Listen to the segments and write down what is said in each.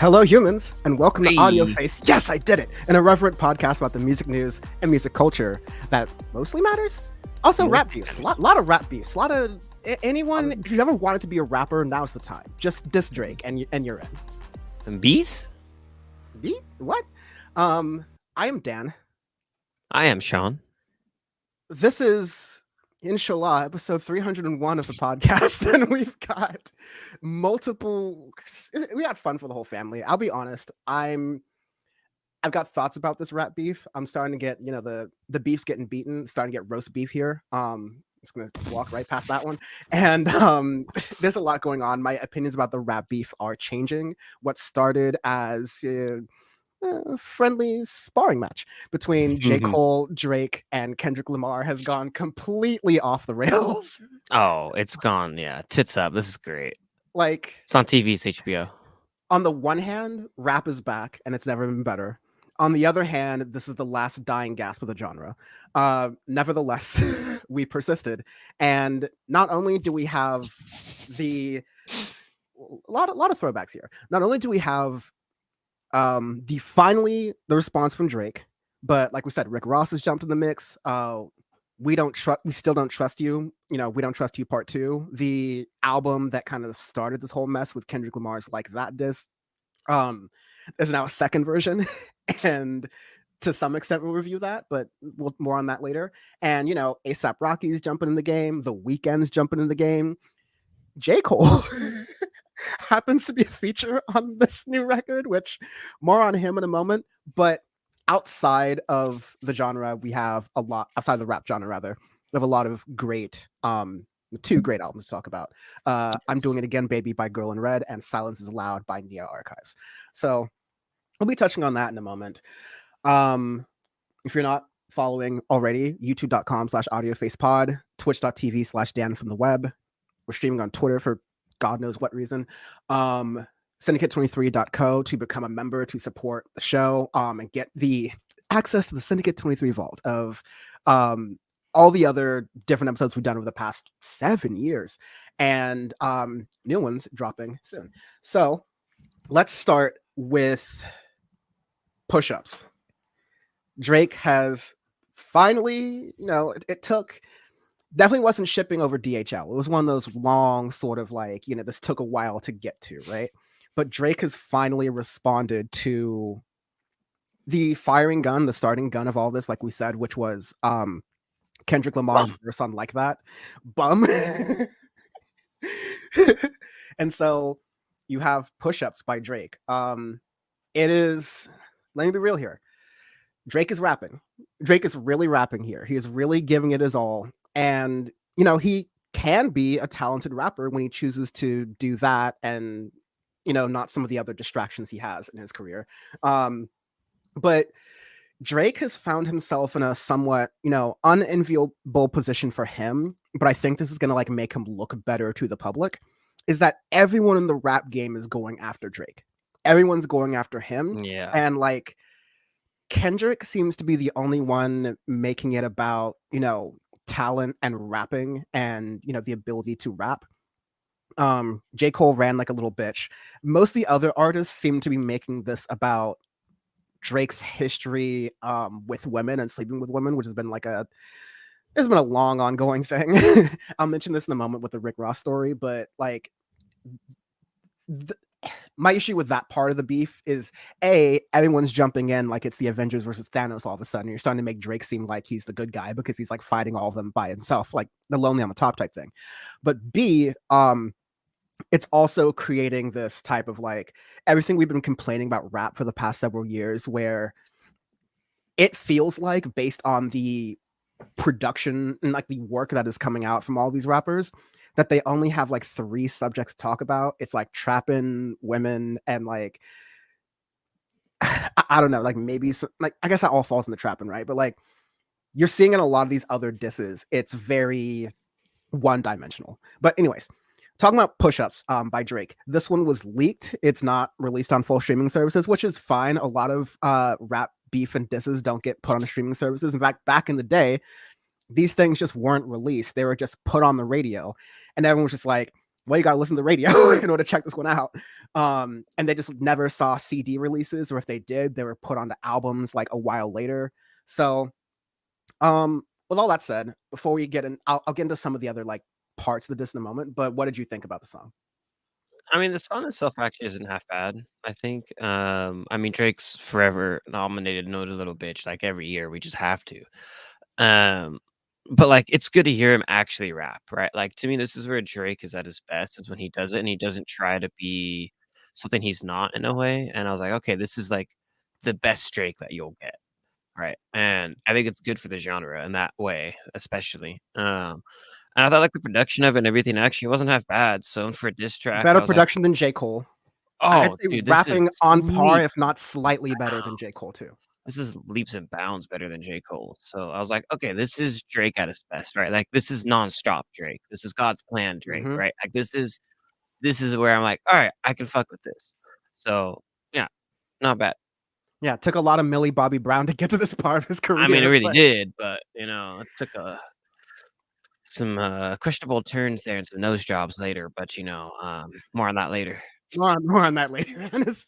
Hello, humans, and welcome to Audio Hey. Face. Yes, I did it! An irreverent podcast about the music news and music culture that mostly matters. Also, rap beefs. A lot of rap beefs. A lot of anyone. If you ever wanted to be a rapper, now's the time. Just diss Drake, and you're in. And bees? B? What? I am Dan. I am Sean. This is inshallah episode 301 of the podcast, and we've got multiple. We had fun for the whole family. I'll be honest. I've got thoughts about this rap beef. I'm starting to get, the beef's getting beaten, starting to get roast beef here. Just gonna walk right past that one. And there's a lot going on. My opinions about the rap beef are changing. What started as a friendly sparring match between J. Cole, Drake, and Kendrick Lamar has gone completely off the rails. Oh, it's gone. Yeah, tits up. This is great. Like, it's on TV. It's HBO. On the one hand, rap is back and it's never been better. On the other hand, this is the last dying gasp of the genre. Nevertheless, we persisted. And not only do we have a lot of throwbacks here. Not only do we have the response from Drake, but like we said, Rick Ross has jumped in the mix. We still don't trust you. We don't trust you part 2. The album that kind of started this whole mess with Kendrick Lamar's Like That diss. There's now a second version, and to some extent we'll review that, but more on that later. And A$AP Rocky's jumping in the game, The Weeknd's jumping in the game. J. Cole happens to be a feature on this new record, which more on him in a moment. But outside of the genre, we have a lot outside of the rap genre, rather. We have a lot of great, 2 great albums to talk about. I'm Doing It Again, Baby by Girl in Red, and Silence is Loud by Neo Archives. So we'll be touching on that in a moment. If you're not following already, youtube.com/audiofacepod, twitch.tv/Dan from the web. We're streaming on Twitter for God knows what reason. Syndicate23.co to become a member to support the show and get the access to the Syndicate 23 vault of all the other different episodes we've done over the past 7 years, and new ones dropping soon. So let's start with push-ups. Drake has finally, it took, definitely wasn't shipping over DHL. It was one of those long sort of like, this took a while to get to, right? But Drake has finally responded to the firing gun, the starting gun of all this, like we said, which was Kendrick Lamar's verse on Like That. Bum. And so you have Push-Ups by Drake. It is, let me be real here. Drake is rapping. Drake is really rapping here. He is really giving it his all. And, he can be a talented rapper when he chooses to do that and, not some of the other distractions he has in his career. But Drake has found himself in a somewhat, unenviable position for him. But I think this is going to make him look better to the public, is that everyone in the rap game is going after Drake. Everyone's going after him. Yeah. And Kendrick seems to be the only one making it about, talent and rapping and, the ability to rap. J. Cole ran like a little bitch. Most of the other artists seem to be making this about Drake's history with women and sleeping with women, which has been it's been a long ongoing thing. I'll mention this in a moment with the Rick Ross story, but my issue with that part of the beef is everyone's jumping in like it's the Avengers versus Thanos all of a sudden. You're starting to make Drake seem like he's the good guy because he's fighting all of them by himself, like the Lonely on the Top type thing. But B, it's also creating this type of everything we've been complaining about rap for the past several years, where it feels like, based on the production and the work that is coming out from all these rappers, that they only have 3 subjects to talk about. It's trapping, women, and I don't know, maybe I guess that all falls in the trapping, right? But you're seeing in a lot of these other disses, it's very one-dimensional. But anyways, talking about Push-Ups by Drake. This one was leaked. It's not released on full streaming services, which is fine. A lot of rap beef and disses don't get put on the streaming services. In fact, back in the day, these things just weren't released. They were just put on the radio. And everyone was just like, well, you got to listen to the radio in order to check this one out. And they just never saw CD releases, or if they did, they were put onto albums like a while later. So, with all that said, before we get in, I'll get into some of the other like parts of the disc in a moment. But what did you think about the song? I mean, the song itself actually isn't half bad, I think. I mean, Drake's forever nominated "No Little Bitch" like every year. We just have to. Um, but like, it's good to hear him actually rap, right? Like to me, this is where Drake is at his best, is when he does it and he doesn't try to be something he's not in a way. And I was like, okay, this is like the best Drake that you'll get, right? And I think it's good for the genre in that way, especially. And I thought like the production of it and everything actually wasn't half bad. So for a diss track, Better I was like, production than J. Cole. I'd oh, say dude, this is rapping on par, leaps if not slightly better than J. Cole too. this is leaps and bounds better than J. Cole. So I was like, okay, this is Drake at his best, right? Like this is nonstop Drake. This is God's plan Drake, Hmm. right? Like this is where I'm like, all right, I can fuck with this. So yeah, not bad. Yeah, it took a lot of Millie Bobby Brown to get to this part of his I mean, it career, really but did, but it took some questionable turns there and some nose jobs later. But more on that later. more on that later. And it's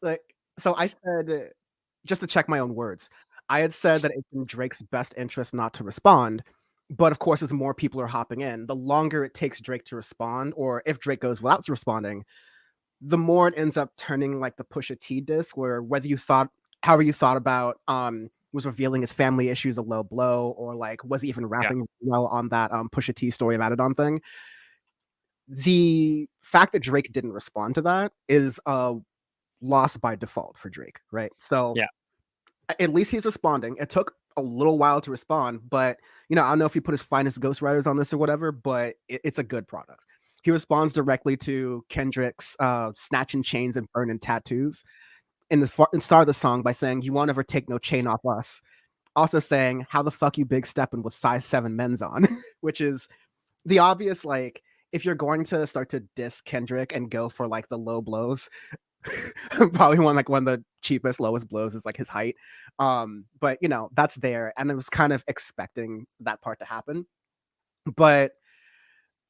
like, so I said, just to check my own words, I had said that it's in Drake's best interest not to respond. But of course, as more people are hopping in, the longer it takes Drake to respond, or if Drake goes without responding, the more it ends up turning like the Pusha T disc, where whether you thought, however you thought about, was revealing his family issues a low blow, or like was he even Yeah, rapping well on that Pusha T story of Adidon thing. The fact that Drake didn't respond to that is a loss by default for Drake, right? So yeah. at least he's responding. It took a little while to respond, but I don't know if he put his finest ghostwriters on this or whatever, but it's a good product. He responds directly to Kendrick's snatching chains and burning tattoos in the start of the song by saying, "You won't ever take no chain off us." Also saying, "How the fuck you big stepping with size 7 men's on," which is the obvious, like, if you're going to start to diss Kendrick and go for like the low blows, probably one of the cheapest, lowest blows is like his height. But that's there, and I was kind of expecting that part to happen. But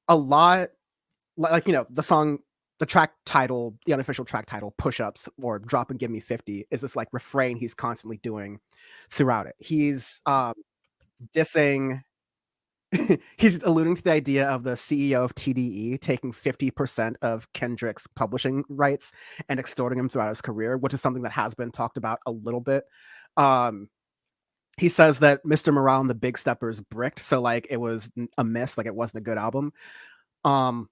a lot, like the song, the track title, the unofficial track title, "Push-Ups" or "Drop and Give Me 50" is this like refrain he's constantly doing throughout it. He's dissing he's alluding to the idea of the CEO of TDE taking 50% of Kendrick's publishing rights and extorting him throughout his career, which is something that has been talked about a little bit. Um, he says that Mr. Morale and the Big Steppers bricked, so like it was a miss, like it wasn't a good album. Um,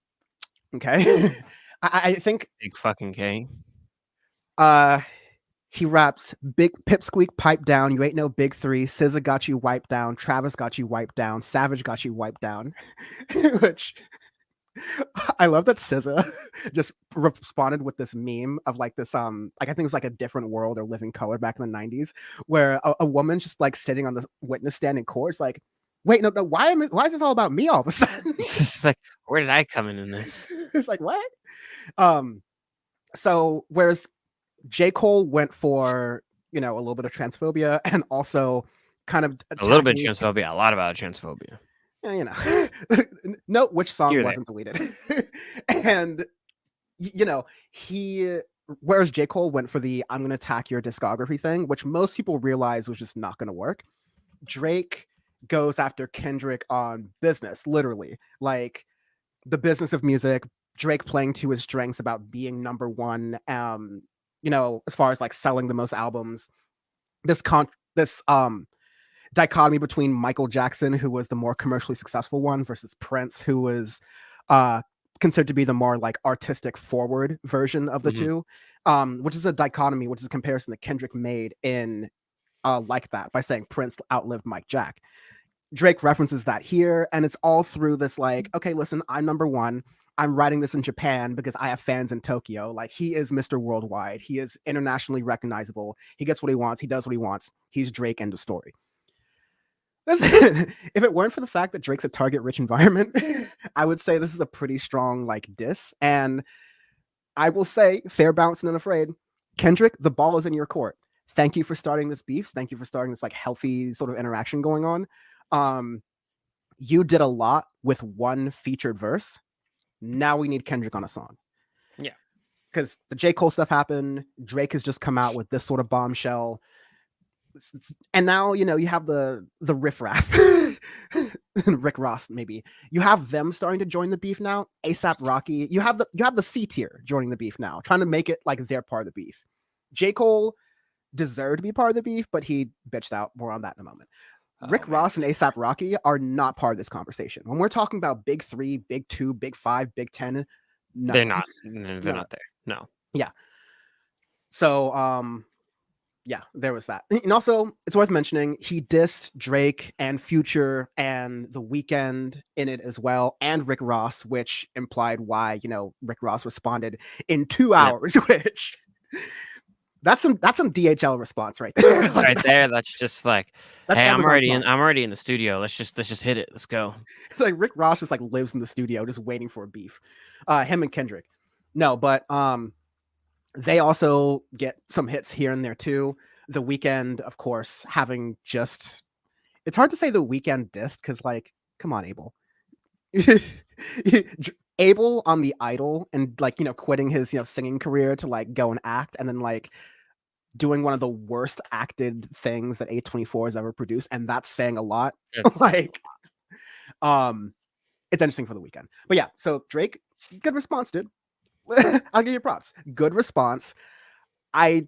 okay. I think Big fucking K. uh he raps, "Big pipsqueak pipe down, you ain't no big three. SZA got you wiped down, Travis got you wiped down, Savage got you wiped down." Which I love that SZA just responded with this meme of like this like I think it was like A Different World or Living Color back in the 90s, where a woman's just like sitting on the witness stand in court. It's like, wait, no, why is this all about me all of a sudden? It's like, where did I come in this? It's like, what? Um, so whereas J. Cole went for, a little bit of transphobia and also kind of A little bit of attacking, transphobia, a lot about transphobia. note which song Here there. wasn't deleted. And he, whereas J. Cole went for the "I'm gonna attack your discography" thing, which most people realized was just not gonna work. Drake goes after Kendrick on business, literally, like the business of music. Drake playing to his strengths about being number one, as far as like selling the most albums. This dichotomy between Michael Jackson, who was the more commercially successful one, versus Prince, who was uh considered to be the more like artistic forward version of the Mhm. two, which is a dichotomy, which is a comparison that Kendrick made in Like That by saying Prince outlived Mike Jack. Drake references that here, and it's all through this like, okay, listen, I'm number one. I'm writing this in Japan because I have fans in Tokyo. Like, he is Mr. Worldwide. He is internationally recognizable. He gets what he wants. He does what he wants. He's Drake. End of story. If it weren't for the fact that Drake's a target rich environment, I would say this is a pretty strong like diss. And I will say, fair, balanced, and unafraid, Kendrick, the ball is in your court. Thank you for starting this beef. Thank you for starting this like healthy sort of interaction going on. You did a lot with one featured verse. Now we need Kendrick on a song. Yeah. Because the J. Cole stuff happened. Drake has just come out with this sort of bombshell. And now, you have the riffraff. Rick Ross, maybe. You have them starting to join the beef now. ASAP Rocky. You have the C tier joining the beef now, trying to make it like they're part of the beef. J. Cole deserved to be part of the beef, but he bitched out. More on that in a moment. Oh Rick man, Ross and ASAP Rocky are not part of this conversation. When we're talking about big 3, big 2, big 5, big 10, they're no. not. They're No. not there. No. Yeah. So yeah, there was that. And also, it's worth mentioning he dissed Drake and Future and The Weeknd in it as well, and Rick Ross, which implied why Rick Ross responded in 2 Yeah. hours, which that's some DHL response right there. Like Right there. That's just like, that's hey, Amazon Prime. I'm already in the studio. Let's just hit it. Let's go. It's like Rick Ross just like lives in the studio just waiting for a beef. Him and Kendrick. No, but they also get some hits here and there too. The Weeknd, of course, having just it's hard to say The Weeknd dissed because like, come on, Abel. Abel on the Idol and like quitting his singing career to like go and act, and then like doing one of the worst acted things that A24 has ever produced, and that's saying a lot. It's Like, it's interesting for The Weeknd. But yeah, so Drake, good response, dude. I'll give you props. Good response. I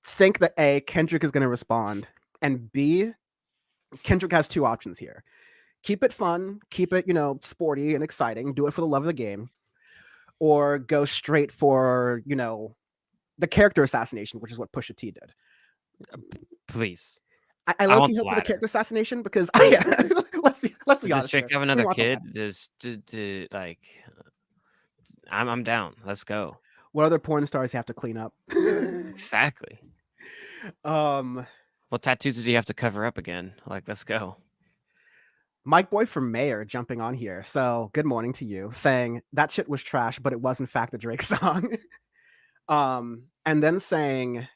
think that A, Kendrick is going to respond, and B, Kendrick has 2 options here. Keep it fun, keep it, sporty and exciting, do it for the love of the game, or go straight for, the character assassination, which is what Pusha T did. please. I I low-key want the hope for the latter. character assassination because let's be Does honest. Drake Here. have We another want kid? that. Just like, I'm down. Let's go. What other porn stars have to clean up? Exactly. um What tattoos did he have to cover up again? Like, let's go. Mike Boy from Mayor jumping on here. So good morning to you, saying that shit was trash, but it was in fact a Drake song. And then saying,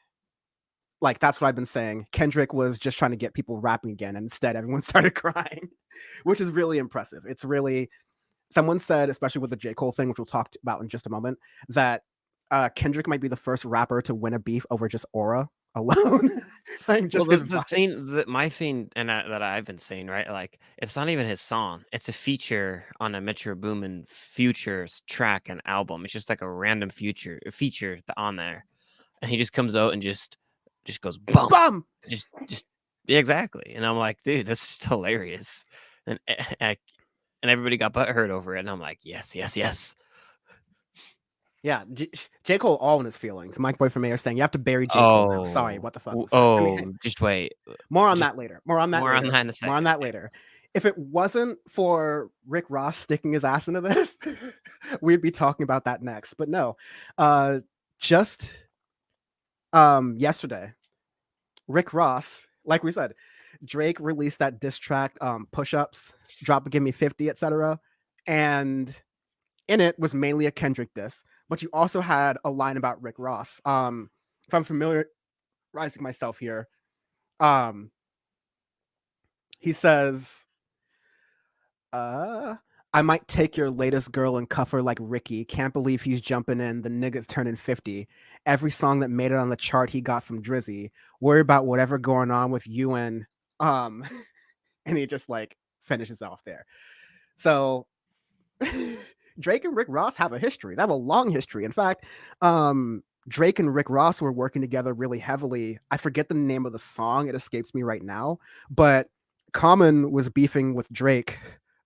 like, that's what I've been saying. Kendrick was just trying to get people rapping again, and instead everyone started crying, which is really impressive. It's really, someone said, especially with the J. Cole thing, which we'll talk about in just a moment, that Kendrick might be the first rapper to win a beef over just aura alone. Like, just Well, his the vibe. thing that my thing and that I've been saying, right? Like, it's not even his song. It's a feature on a Metro Boomin Futures track and album. It's just like a random feature on there, and he just comes out and just goes bum, Bum! just yeah, exactly. And I'm like, dude, that's just hilarious. And and everybody got butthurt over it, and I'm like, yes, yes, yes. Yeah, J. Cole all in his feelings. Mike Boy from Mayor saying you have to bury J. Cole now. Sorry, Oh, what the fuck was that? I mean, hey, oh, just wait. more on Just that later. More on that more on later. that in a More on second. that later. If it wasn't for Rick Ross sticking his ass into this, we'd be talking about that next. But no, just yesterday, Rick Ross, like we said, Drake released that diss track, Push-Ups, Drop Give Me 50, etc. And in it was mainly a Kendrick diss, but you also had a line about Rick Ross. If I'm familiarizing myself here, he says, I might take your latest girl and cuff her like Ricky. Can't believe he's jumping in. The nigga's turning 50. Every song that made it on the chart he got from Drizzy. Worry about whatever going on with you and and he just like finishes off there. So Drake and Rick Ross have a history. They have a long history. In fact, Drake and Rick Ross were working together really heavily. I forget the name of the song, it escapes me right now, but Common was beefing with Drake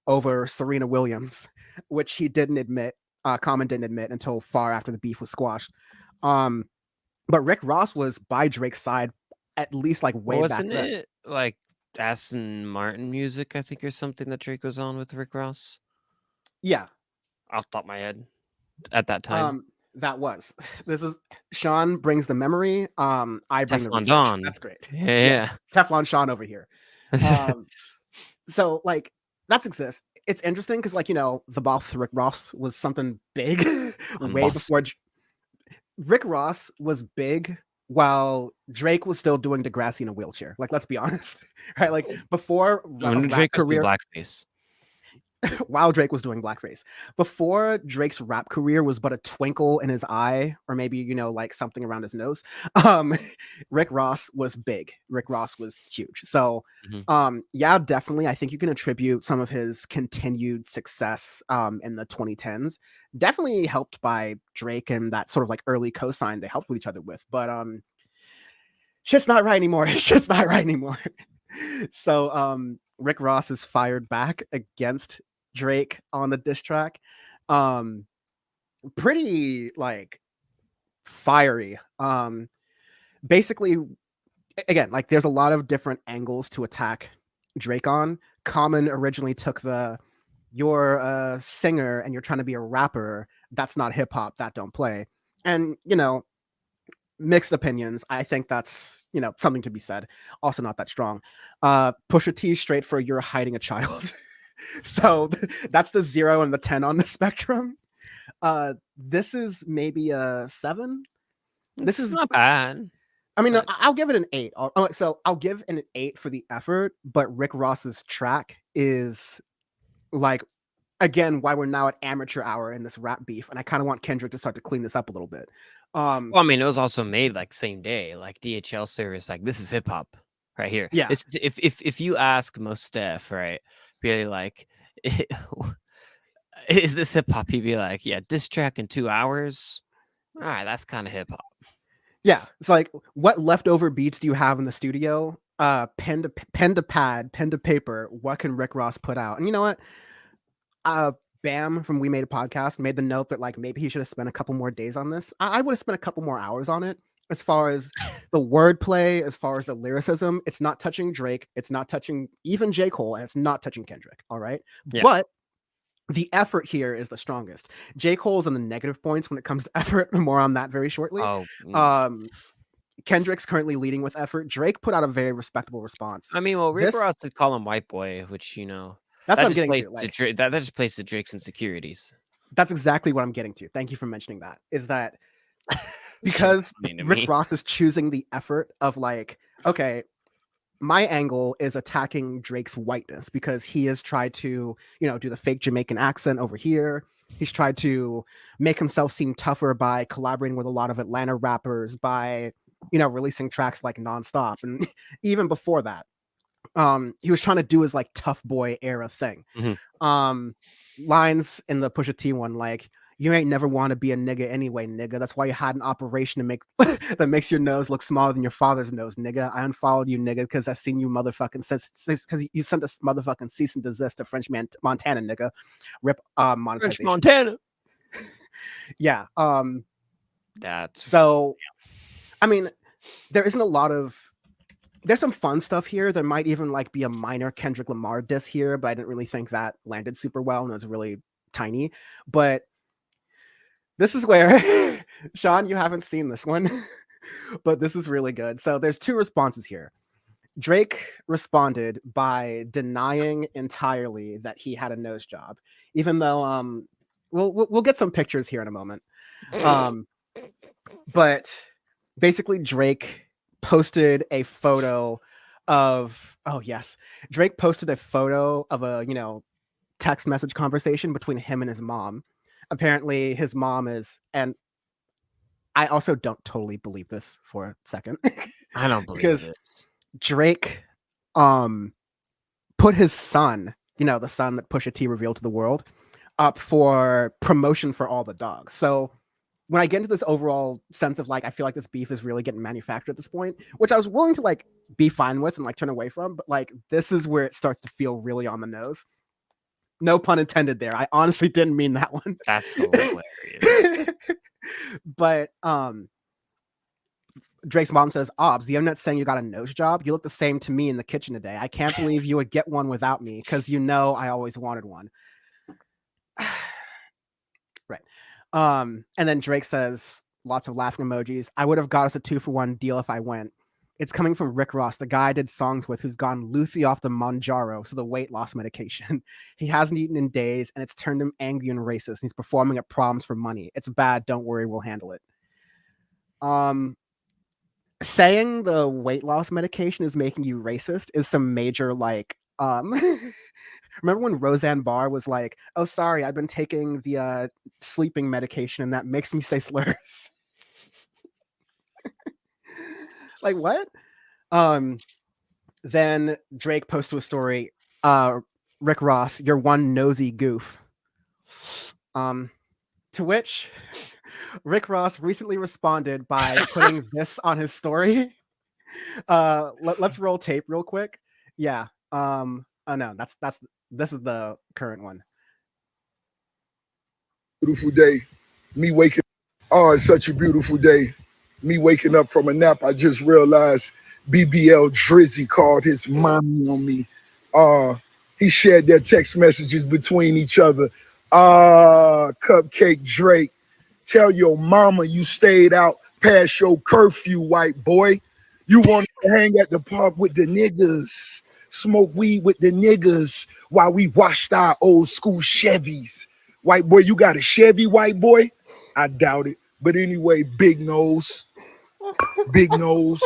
over Serena Williams, which he didn't admit. Common didn't admit until far after the beef was squashed. But Rick Ross was by Drake's side at least like way back Wasn't then. it like Aston Martin music, I think, or something that Drake was on with Rick Ross? Yeah. Off the top of my head at that time. That was. This is Sean brings the memory. I bring the Teflon research. Don. That's great. Yeah. Yes, Teflon Sean over here. So like that's exists. It's interesting because like the boss Rick Ross was something big way boss. before Rick Ross was big while Drake was still doing Degrassi in a wheelchair. Like, let's be honest, right? Like before When rap Drake was career, blackface. while Drake was doing blackface. Before Drake's rap career was but a twinkle in his eye, or maybe, like something around his nose, um, Rick Ross was big. Rick Ross was huge. So, Mhm. yeah, definitely. I think you can attribute some of his continued success in the 2010s, definitely helped by Drake and that sort of like early cosign they helped with each other with. But shit's not right anymore. It's just not right anymore. So Rick Ross is fired back against Drake on the diss track. Um Pretty like fiery. Basically, again, like there's a lot of different angles to attack Drake on. Common originally took the you're a singer and you're trying to be a rapper. That's not hip hop. That don't play. And mixed opinions. I think that's something to be said. Also not that strong. Pusha T straight for you're hiding a child. So that's the 0 and the 10 on the spectrum. This is maybe a 7. This It's is, not bad, I mean, but I'll give it an 8. So I'll give an 8 for the effort, but Rick Ross's track is like, again, why we're now at amateur hour in this rap beef, and I kind of want Kendrick to start to clean this up a little bit. well, I mean, it was also made, like, same day, like, DHL service, like, "This is hip hop right here." Yeah, This is if you ask Mos Def, right, really, like, "Is this hip hop?" He'd be like, "Yeah, diss track in 2 hours? Alright, that's kinda hip hop." yeah. It's like, what leftover beats do you have in the studio? Pen to pad, pen to paper. What can Rick Ross put out? And you know what? uh Bam from We Made a Podcast made the note that like maybe he should have spent a couple more days on this. I would have spent a couple more hours on it. As far as the wordplay, as far as the lyricism, it's not touching Drake, it's not touching even J. Cole, and it's not touching Kendrick. All right. Yeah. But the effort here is the strongest. J. Cole's on the negative points when it comes to effort. More on that very shortly. Oh, Um Kendrick's currently leading with effort. Drake put out a very respectable response. I mean, well, Rick This Ross did call him white boy, which, that's what that I'm just getting plays to. to Like, that just plays to Drake's insecurities. that's exactly what I'm getting to. Thank you for mentioning that. Is that It's just because funny to Rick me. Ross is choosing the effort of like, okay, my angle is attacking Drake's whiteness because he has tried to, do the fake Jamaican accent over here. He's tried to make himself seem tougher by collaborating with a lot of Atlanta rappers, by, releasing tracks like Nonstop. And even before that, he was trying to do his like tough boy era thing. Mhm. um Lines in the Pusha T one like, you ain't never want to be a nigga anyway, nigga. That's why you had an operation to make that makes your nose look smaller than your father's nose, nigga. I unfollowed you, nigga, because I seen you motherfucking because you sent a motherfucking cease and desist to Montana, nigga. Rip French monetization. Montana. Yeah. That's So I mean, there isn't a lot of there's some fun stuff here. There might even like be a minor Kendrick Lamar diss here, but I didn't really think that landed super well and it was really tiny. But this is where Sean, you haven't seen this one, but this is really good. So there's two responses here. Drake responded by denying entirely that he had a nose job, even though we'll get some pictures here in a moment. Um, but basically Drake posted a photo of Drake posted a photo of a text message conversation between him and his mom. Apparently his mom is, and I also don't totally believe this for a second I don't believe because it. Drake um put his son, the son that Pusha T revealed to the world, up for promotion for all the dogs. So when I get into this overall sense of like, I feel like this beef is really getting manufactured at this point, which I was willing to like be fine with and like turn away from, but like this is where it starts to feel really on the nose. No pun intended there. I honestly didn't mean that one. That's hilarious. But Drake's mom says, Obs, the internet's saying you got a nose job. You look the same to me in the kitchen today. I can't believe you would get one without me because I always wanted one. Right. And then Drake says, lots of laughing emojis. I would have got us a 2-for-1 deal if I went. It's coming from Rick Ross, the guy I did songs with who's gone Luffy off the Monjaro, so the weight loss medication. He hasn't eaten in days, and it's turned him angry and racist. He's performing at proms for money. It's bad. Don't worry, we'll handle it. Saying the weight loss medication is making you racist is some major like Remember when Roseanne Barr was like, "Oh, sorry, I've been taking the sleeping medication, and that makes me say slurs." Like what? Um, then Drake posts to a story, Rick Ross, you're one nosy goof. To which Rick Ross recently responded by putting this on his story. Let's roll tape real quick. Yeah. Oh no, that's this is the current one. Beautiful day. Me waking. Oh, it's such a beautiful day. Me waking up from a nap. I just realized BBL Drizzy called his mommy on me. He shared their text messages between each other. Cupcake Drake, tell your mama you stayed out past your curfew, white boy. You wanted to hang at the park with the niggas, smoke weed with the niggas while we washed our old school Chevys. White boy, you got a Chevy, white boy? I doubt it. But anyway, big nose, big nose.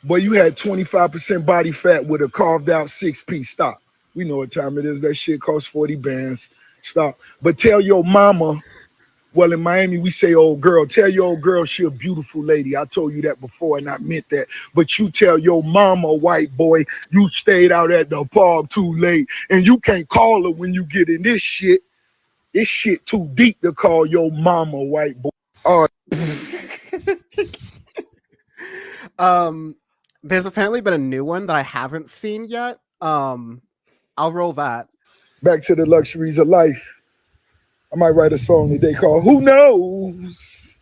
Boy, you had 25% body fat with a carved out 6-piece. Stop. We know what time it is. That shit costs 40 bands. Stop. But tell your mama, well, in Miami, we say old girl. Tell your old girl she a beautiful lady. I told you that before, and I meant that. But you tell your mama, white boy, you stayed out at the park too late, and you can't call her when you get in this shit. This shit too deep to call your mama, white boy. There's apparently been a new one that I haven't seen yet. I'll roll that. Back to the luxuries of life. I might write a song that they call Who Knows?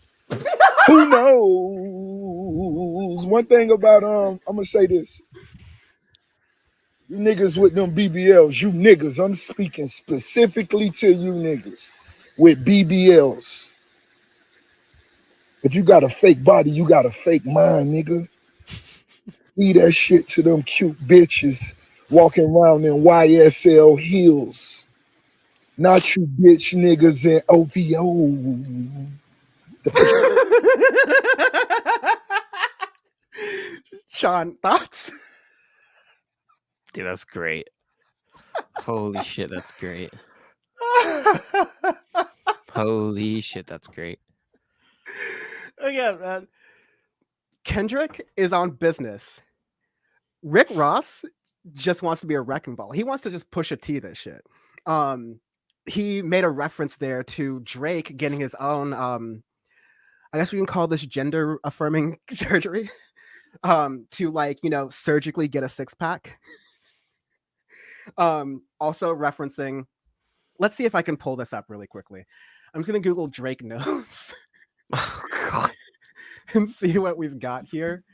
Who knows? One thing about I'm gonna say this. You niggas with them BBLs, you niggas, I'm speaking specifically to you niggas with BBLs. If you got a fake body, you got a fake mind, nigga. Leave that shit to them cute bitches walking around in YSL heels. Not you bitch niggas in OVO. Sean, thoughts? Dude, that's great. Holy shit, that's great. Holy shit, that's great. Again, man. Kendrick is on business. Rick Ross just wants to be a wrecking ball. He wants to just push a T this shit. He made a reference there to Drake getting his own I guess we can call this gender affirming surgery. To like, surgically get a six-pack. Also referencing, let's see if I can pull this up really quickly. I'm just gonna Google Drake nose. Oh god. And see what we've got here.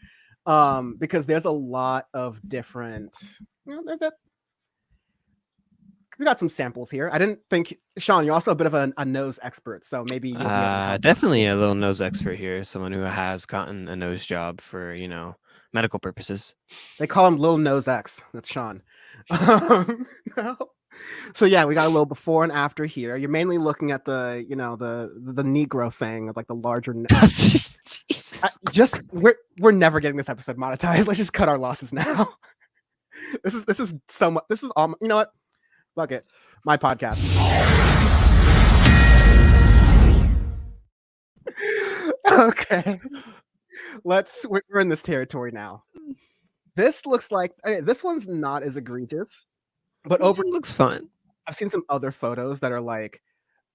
Because there's a lot of different, there's that. We got some samples here. I didn't think, Sean, you're also a bit of a nose expert, so maybe you'll be able to help. Definitely a little nose expert here. Someone who has gotten a nose job for, medical purposes. They call him Lil Nose X. That's Sean. No. So yeah, we got a little before and after here. You're mainly looking at the, the Negro thing of like the larger. Just we're never getting this episode monetized. Let's just cut our losses now. This is so much. This is all. You know what? Fuck it. My podcast. Okay. We're in this territory now. This looks like this one's not as egregious, but over looks fun. I've seen some other photos that are like,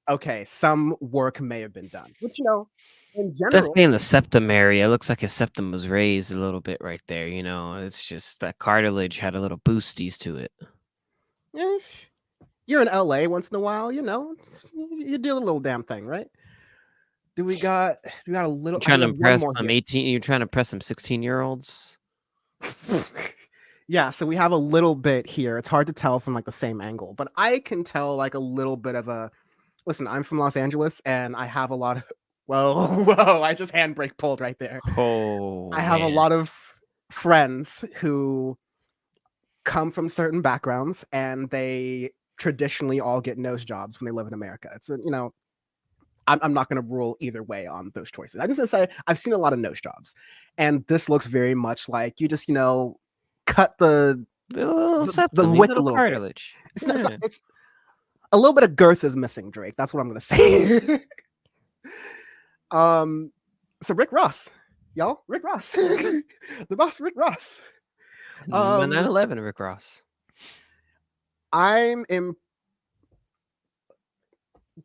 okay, some work may have been done, which in general, definitely in the septum area. It looks like his septum was raised a little bit right there. It's just that cartilage had a little boosties to it. Yeah, you're in LA once in a while, you do a little damn thing, right? We got a little. You're trying to impress some 18. You're trying to impress some 16-year-olds. Yeah, so we have a little bit here. It's hard to tell from like the same angle, but I can tell like a little bit of a. Listen, I'm from Los Angeles, and I have a lot of. Whoa! I just handbrake pulled right there. Oh, I have a lot of friends who come from certain backgrounds, and they traditionally all get nose jobs when they live in America. It's I'm not going to rule either way on those choices. I'm just going to say I've seen a lot of nose jobs, and this looks very much like you just cut the little The septum, the width a little little bit. cartilage. It's not, Yeah. it's a little bit of girth is missing, Drake. That's what I'm gonna say. So Rick Ross, y'all, Rick Ross, the boss, Rick Ross. The 9/11, Rick Ross. I'm in.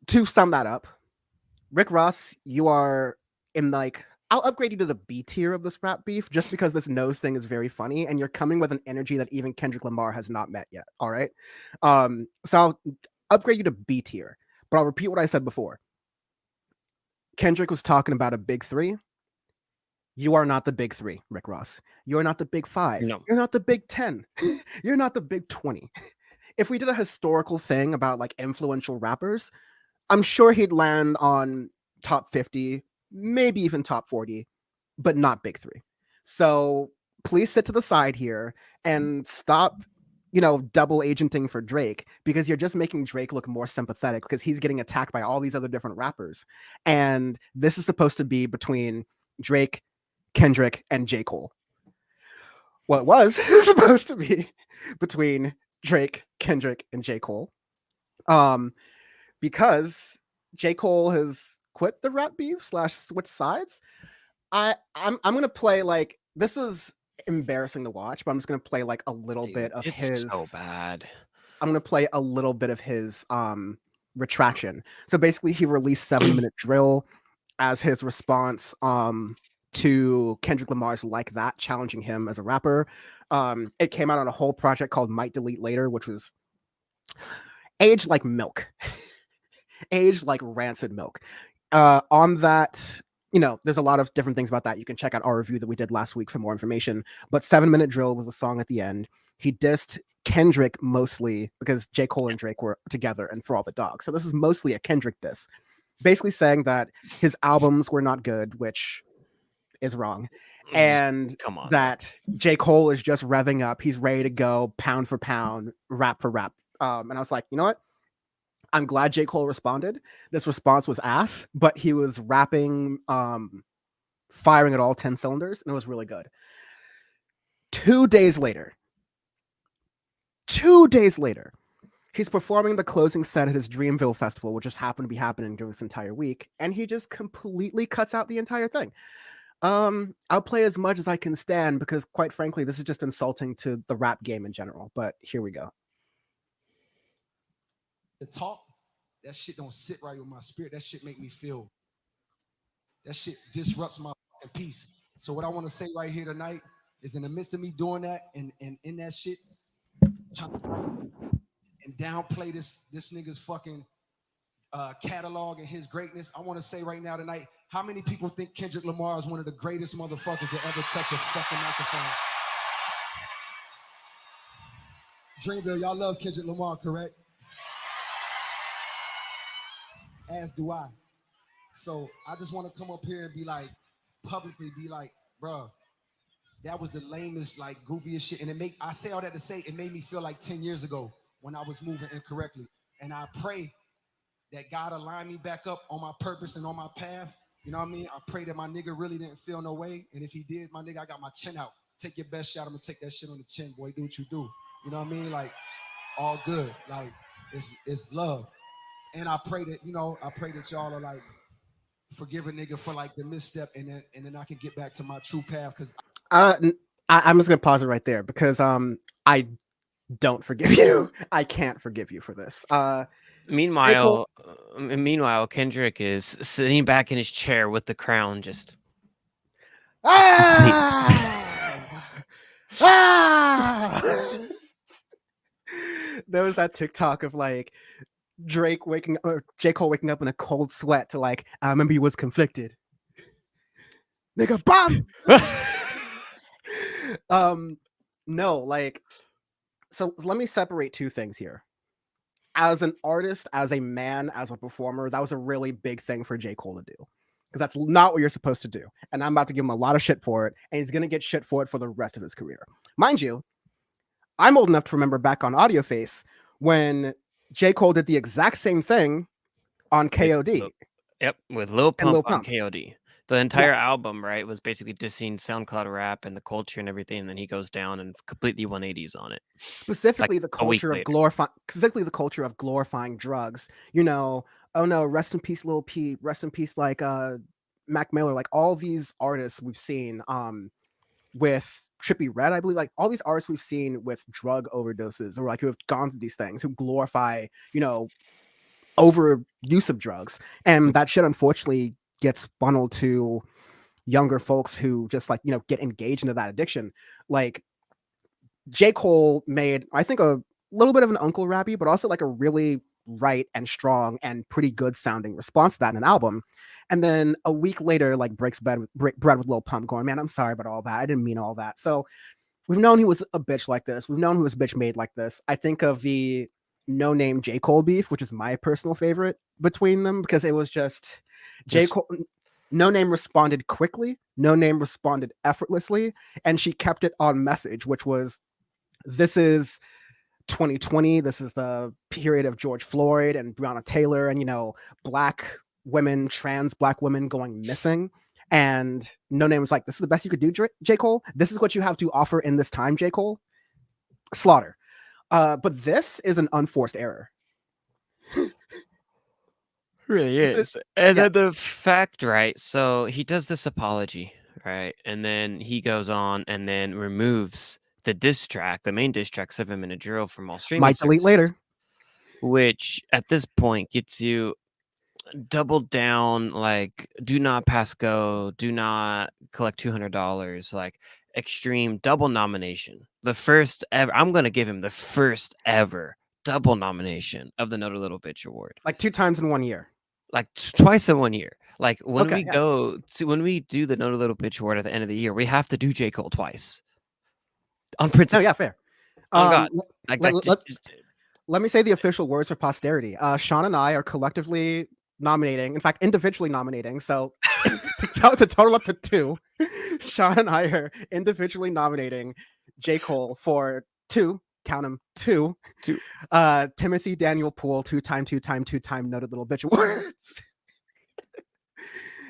To sum that up, Rick Ross, you are in like. I'll upgrade you to the B tier of this rap beef just because this nose thing is very funny and you're coming with an energy that even Kendrick Lamar has not met yet. All right. So I'll upgrade you to B tier, but I'll repeat what I said before. Kendrick was talking about a big three. You are not the big three, Rick Ross. You are not the big five. No. You're not the big 10. You're not the big 20. If we did a historical thing about like influential rappers, I'm sure he'd land on top 50, maybe even top 40, but not big three. So please sit to the side here and stop, double agenting for Drake because you're just making Drake look more sympathetic because he's getting attacked by all these other different rappers. And this is supposed to be between Drake, Kendrick, and J. Cole. Well, it was supposed to be between Drake, Kendrick, and J. Cole. Because J. Cole has quit the rap beef / switch sides. I'm gonna play like this is embarrassing to watch, but I'm just gonna play like a little bit of It's his. so bad. I'm gonna play a little bit of his retraction. So basically, he released 7-minute drill as his response to Kendrick Lamar's Like That, challenging him as a rapper. It came out on a whole project called Might Delete Later, which was aged like milk. Aged like rancid milk. On that, there's a lot of different things about that. You can check out our review that we did last week for more information. But 7-minute drill was the song at the end. He dissed Kendrick mostly because J. Cole and Drake were together and For All the Dogs. So this is mostly a Kendrick diss. Basically saying that his albums were not good, which is wrong. And come on, that J. Cole is just revving up. He's ready to go pound for pound, rap for rap. And I was like, you know what? I'm glad J. Cole responded. This response was ass, but he was rapping, firing at all 10 cylinders, and it was really good. 2 days later, he's performing the closing set at his Dreamville Festival, which just happened to be happening during this entire week, and he just completely cuts out the entire thing. I'll play as much as I can stand because, quite frankly, this is just insulting to the rap game in general, but here we go. The talk, that shit don't sit right with my spirit. That shit make me feel. That shit disrupts my fucking peace. So what I want to say right here tonight is in the midst of me doing that and in that shit, and downplay this nigga's fucking catalog and his greatness, I want to say right now tonight, how many people think Kendrick Lamar is one of the greatest motherfuckers to ever touch a fucking microphone? Dreamville, y'all love Kendrick Lamar, correct? As do I. So I just want to come up here and be like, publicly be like, bro, that was the lamest, like goofiest shit. And I say all that to say, it made me feel like 10 years ago when I was moving incorrectly. And I pray that God align me back up on my purpose and on my path. You know what I mean? I pray that my nigga really didn't feel no way. And if he did, my nigga, I got my chin out. Take your best shot. I'm gonna take that shit on the chin, boy. Do what you do. You know what I mean? Like, all good. Like, it's love. And I pray that, y'all are like, forgive a nigga for like the misstep, and then I can get back to my true path. Cause I'm just gonna pause it right there because I don't forgive you. I can't forgive you for this. Meanwhile, Kendrick is sitting back in his chair with the crown, just There was that TikTok of like J. Cole waking up in a cold sweat to like, I remember he was conflicted. Nigga, bomb. No, like, so let me separate two things here. As an artist, as a man, as a performer, that was a really big thing for J. Cole to do. Because that's not what you're supposed to do. And I'm about to give him a lot of shit for it. And he's going to get shit for it for the rest of his career. Mind you, I'm old enough to remember back on Audio Face when J. Cole did the exact same thing on KOD. Yep, with Lil Pump on KOD. The entire Yes. album, right, was basically dissing SoundCloud rap and the culture and everything, and then he goes down and completely 180s on it, like, Specifically the a week culture of later. glorifying drugs. You know, oh no, rest in peace, Lil Peep, rest in peace, like Mac Miller, like all these artists we've seen, with Trippie Redd, I believe, like all these artists we've seen with drug overdoses or like who have gone through these things, who glorify, overuse of drugs. And that shit unfortunately gets funneled to younger folks who just like, get engaged into that addiction. Like J. Cole made, I think, a little bit of an Uncle Rappy, but also like a really right and strong and pretty good sounding response to that in an album. And then a week later, like breaks bread with Lil Pump, going, "Man, I'm sorry about all that. I didn't mean all that." So we've known he was a bitch like this. We've known he was a bitch made like this. I think of the No Name J. Cole beef, which is my personal favorite between them, because it was just J. Just Cole. No Name responded quickly. No Name responded effortlessly, and she kept it on message, which was, this is 2020. This is the period of George Floyd and Breonna Taylor and, black women, trans black women going missing. And No Name was like, this is the best you could do, J. Cole. This is what you have to offer in this time, J. Cole. Slaughter. But this is an unforced error. really This is. And yeah. then the fact, right? So he does this apology, right? And then he goes on and then removes the diss track, the main diss track, 7 Minute Drill, from all streaming Might delete services, later. which at this point gets you double down, like, do not pass go, do not collect $200, like extreme double nomination. The first ever, I'm gonna give him the first ever double nomination of the Not a Little Bitch Award, Like 2 times in 1 year. like twice in 1 year. Like when Okay, yeah. when we do the Not a Little Bitch Award at the end of the year, we have to do J. Cole twice on No, principle. yeah, fair. On God, Let, like let, just let me say the official words for posterity. Sean and I are collectively nominating, in fact, individually nominating. So to total up to 2, Sean and I are individually nominating J. Cole for 2, count them, 2, Two. Timothy Daniel Poole, 2-time Noted Little Bitch Awards.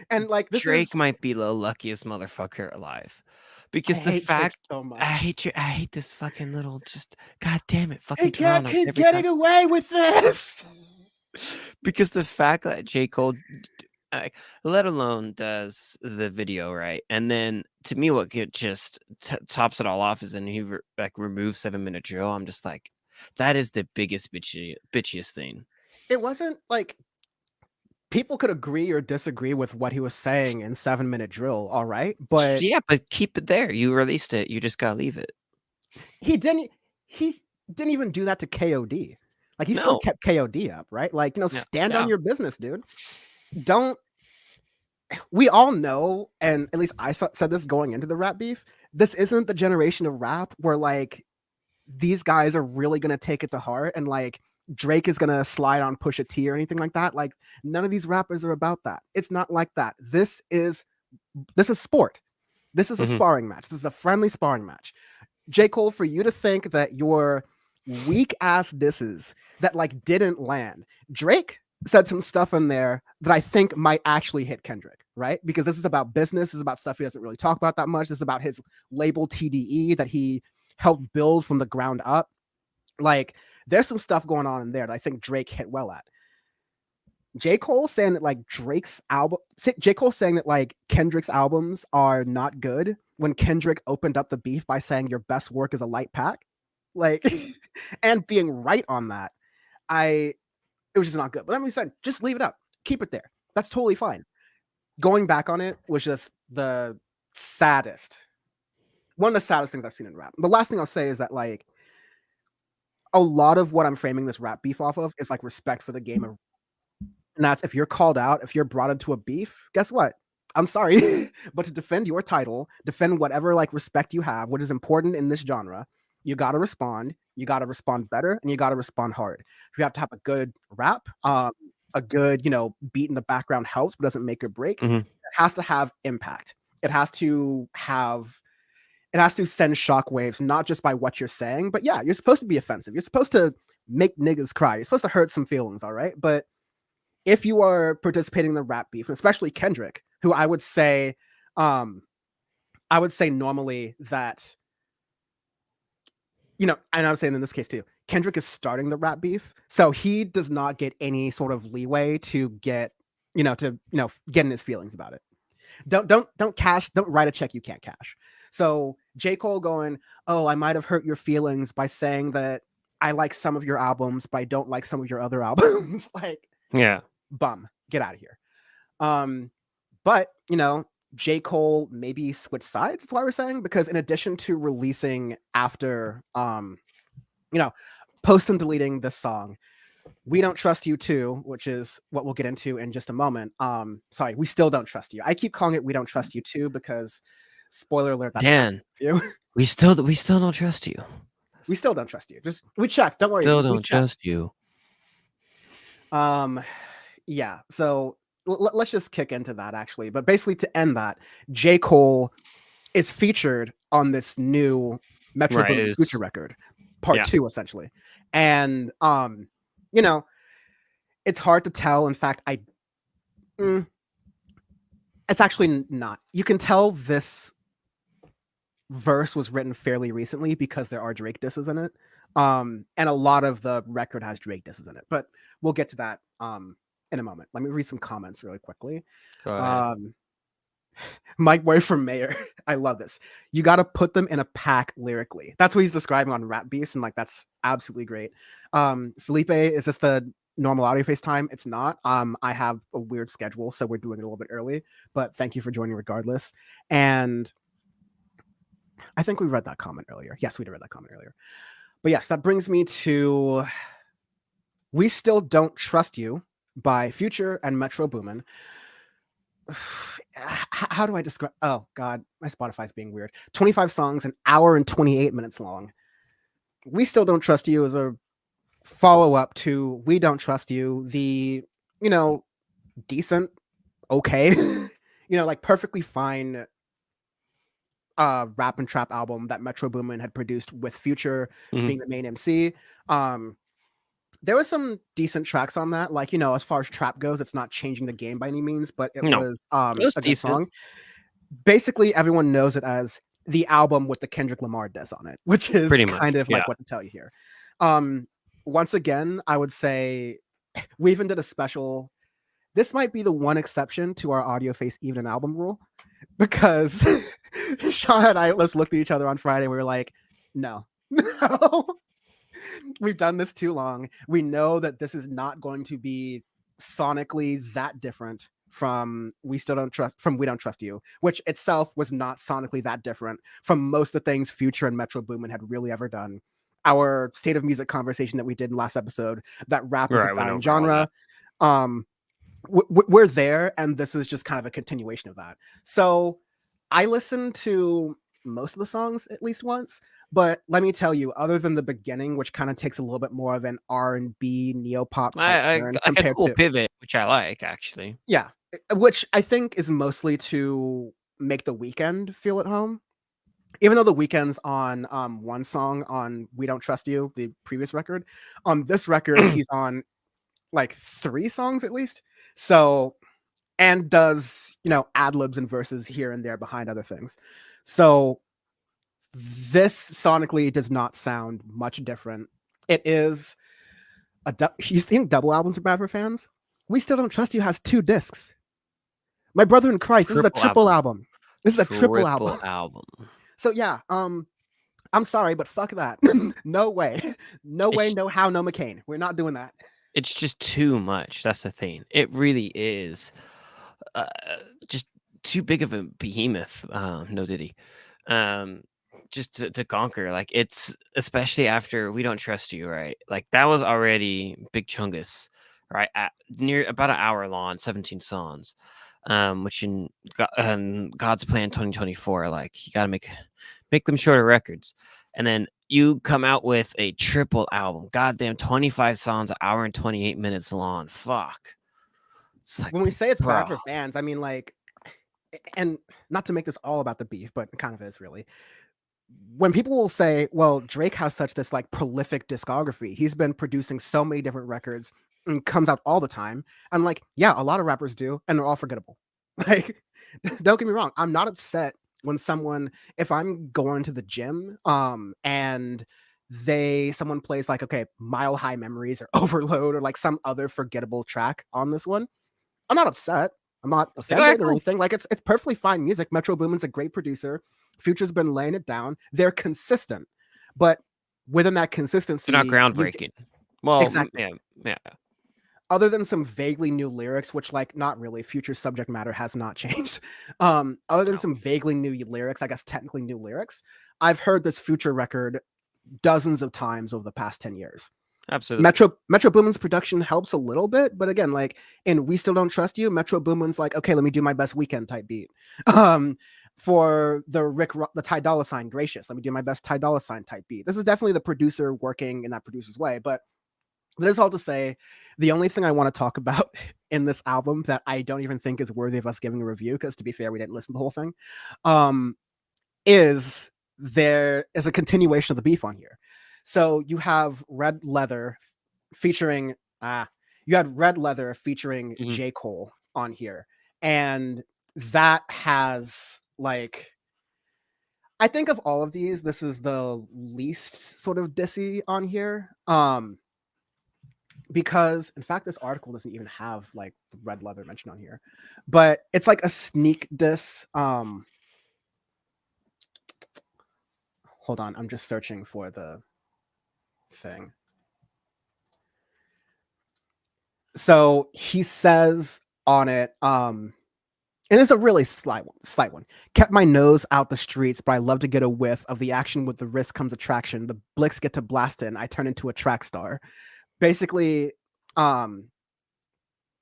And like this Drake is, might be the luckiest motherfucker alive. Because I the hate Drake fact so much. I hate this fucking little, just god damn it, He fucking can't Toronto keep every getting time. away with this. Because the fact that J. Cole, let alone does the video, right? And then to me, what just tops it all off is then he removes 7 Minute Drill. I'm just like, that is the biggest bitchiest thing. It wasn't like, people could agree or disagree with what he was saying in 7 Minute Drill, all right? But Yeah, but keep it there. You released it. You just gotta leave it. he didn't even do that to KOD. Like he still No. kept KOD up, right? Like, Yeah. stand on your business, dude. We all know, and at least I said this going into the rap beef, this isn't the generation of rap where like these guys are really gonna take it to heart and like Drake is gonna slide on Pusha T or anything like that. Like none of these rappers are about that. It's not like that. This is sport. This is a Mhm. sparring match. This is a friendly sparring match. J. Cole, for you to think that your weak ass disses that like didn't land. Drake said some stuff in there that I think might actually hit Kendrick, right? Because this is about business. This is about stuff he doesn't really talk about that much. This is about his label TDE that he helped build from the ground up. Like, there's some stuff going on in there that I think Drake hit well at. J. Cole saying that like J. Cole saying that like Kendrick's albums are not good when Kendrick opened up the beef by saying your best work is a light pack, like, and being right on that, it was just not good. But let me say, just leave it up, keep it there. That's totally fine. Going back on it was just one of the saddest things I've seen in rap. The last thing I'll say is that like a lot of what I'm framing this rap beef off of is like respect for the game of. And that's, if you're called out, if you're brought into a beef, guess what? I'm sorry, but to defend your title, defend whatever like respect you have, what is important in this genre, you got to respond. You got to respond better, and you got to respond hard. You have to have a good rap, a good beat in the background helps, but doesn't make or break. Mhm. It has to have impact. It has to send shockwaves, not just by what you're saying, but yeah, you're supposed to be offensive. You're supposed to make niggas cry. You're supposed to hurt some feelings, all right? But if you are participating in the rap beef, especially Kendrick, who I would say normally that, and I was saying in this case too, Kendrick is starting the rap beef, so he does not get any sort of leeway to get, get in his feelings about it. Don't write a check you can't cash. So J. Cole going, oh, I might have hurt your feelings by saying that I like some of your albums, but I don't like some of your other albums. Like, Yeah. bum, get out of here. But J. Cole maybe switch sides. That's why we're saying, because in addition to releasing after, post and deleting this song, We Don't Trust You Too, which is what we'll get into in just a moment. Sorry, We Still Don't Trust You. I keep calling it We Don't Trust You Too because, spoiler alert, that's Dan, you. we still don't trust you. We still don't trust you. We checked. Don't worry. Still We don't trust you. Yeah. So let's just kick into that actually. But basically, to end that, J. Cole is featured on this new Metro Boomin Future record, part 2, essentially. And it's hard to tell. In fact, it's actually not. You can tell this verse was written fairly recently because there are Drake disses in it. And a lot of the record has Drake disses in it. But we'll get to that in a moment. Let me read some comments really quickly. Go ahead. Mike Boy from Mayor. I love this. You got to put them in a pack lyrically. That's what he's describing on Rap Beefs, and like that's absolutely great. Felipe, is this the normal audio FaceTime? It's not. I have a weird schedule, so we're doing it a little bit early. But thank you for joining regardless. And I think we read that comment earlier. Yes, we did read that comment earlier. But yes, that brings me to We Still Don't Trust You by Future and Metro Boomin. How do I describe? Oh God, my Spotify's being weird. 25 songs, an hour and 28 minutes long. We Still Don't Trust You is a follow-up to We Don't Trust You, the decent, okay, like perfectly fine rap and trap album that Metro Boomin had produced with Future being the main MC. There was some decent tracks on that, like as far as trap goes, it's not changing the game by any means, but it was a good song. Basically, everyone knows it as the album with the Kendrick Lamar diss on it, which is kind of like what to tell you here. Once again, I would say we even did a special. This might be the one exception to our audio face even album rule, because Sean and I let's looked at each other on Friday. We were like, no. We've done this too long. We know that this is not going to be sonically that different from We Don't Trust You, which itself was not sonically that different from most of the things Future and Metro Boomin had really ever done. Our State of Music conversation that we did in last episode, that rap is a dying genre. We're there, and this is just kind of a continuation of that. So I listened to most of the songs at least once. But let me tell you, other than the beginning, which kind of takes a little bit more of an R&B neo-pop type turn like a cool pivot, which I like actually. Yeah, which I think is mostly to make the Weeknd feel at home. Even though the Weeknd's on one song on We Don't Trust You, the previous record, on this record he's on like 3 songs at least. So, and does ad-libs and verses here and there behind other things. So this sonically does not sound much different. It is you think double albums are bad for fans? We Still Don't Trust You has 2 discs. My brother in Christ, this is a triple album. This is a triple album. So yeah, I'm sorry, but fuck that. No way. No way, no how, no McCain. We're not doing that. It's just too much. That's the thing. It really is just too big of a behemoth. No Diddy. Just to conquer. Like, it's especially after We Don't Trust You, right? Like, that was already big chungus, right? At near about an hour long, 17 songs. Which in God's Plan 2024, like, you gotta make them shorter records. And then you come out with a triple album, goddamn 25 songs, an hour and 28 minutes long. Fuck. It's like, when we say it's bad for fans, I mean, like, and not to make this all about the beef, but it kind of is really. When people will say, well, Drake has such this like prolific discography, he's been producing so many different records and comes out all the time. I'm like, yeah, a lot of rappers do, and they're all forgettable. Like, don't get me wrong, I'm not upset when if I'm going to the gym, and someone plays like, okay, Mile High Memories or Overload or like some other forgettable track on this one. I'm not upset. I'm not Like, all right, offended or cool. anything. Like, it's perfectly fine music. Metro Boomin's a great producer. Future's been laying it down. They're consistent, but within that They're not consistency, groundbreaking. Well, exactly. yeah. Other than some vaguely new lyrics, which like not really, Future's subject matter has not changed. Other than No. some vaguely new lyrics, I guess technically new lyrics, I've heard this Future record dozens of times over the past 10 years. Absolutely. Metro Boomin's production helps a little bit, but again, like in We Still Don't Trust You, Metro Boomin's like, okay, let me do my best Weekend type beat. For the Ty Dolla Sign Gracious, let me do my best Ty Dolla Sign type beat. This is definitely the producer working in that producer's way, but that is all to say, the only thing I want to talk about in this album that I don't even think is worthy of us giving a review, because to be fair, we didn't listen to the whole thing, is there is a continuation of the beef on here. So you have Red Leather featuring J. Cole on here. And that has like, I think of all of these, this is the least sort of dissy on here. Because in fact, this article doesn't even have like the Red Leather mentioned on here, but it's like a sneak diss. Hold on, I'm just searching for the thing. So he says on it, and it's a really slight one. Kept my nose out the streets, but I love to get a whiff of the action. With the risk comes attraction. The blicks get to blasting. I turn into a track star. Basically,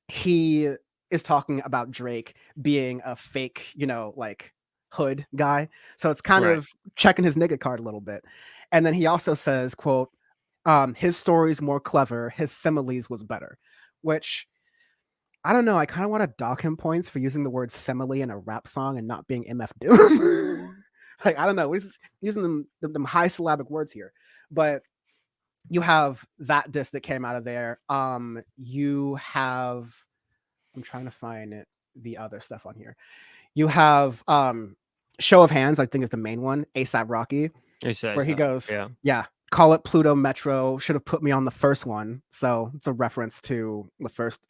he is talking about Drake being a fake, like hood guy. So it's kind of checking his nigga card a little bit. And then he also says, quote, his story's more clever, his similes was better, which I don't know. I kind of want to dock him points for using the word simile in a rap song and not being MF Doom. Like, I don't know. He's using them high syllabic words here. But you have that disc that came out of there. You have, I'm trying to find the other stuff on here. You have Show of Hands, I think is the main one, ASAP Rocky, where he goes, yeah, call it Pluto Metro, should have put me on the first one. So it's a reference to the first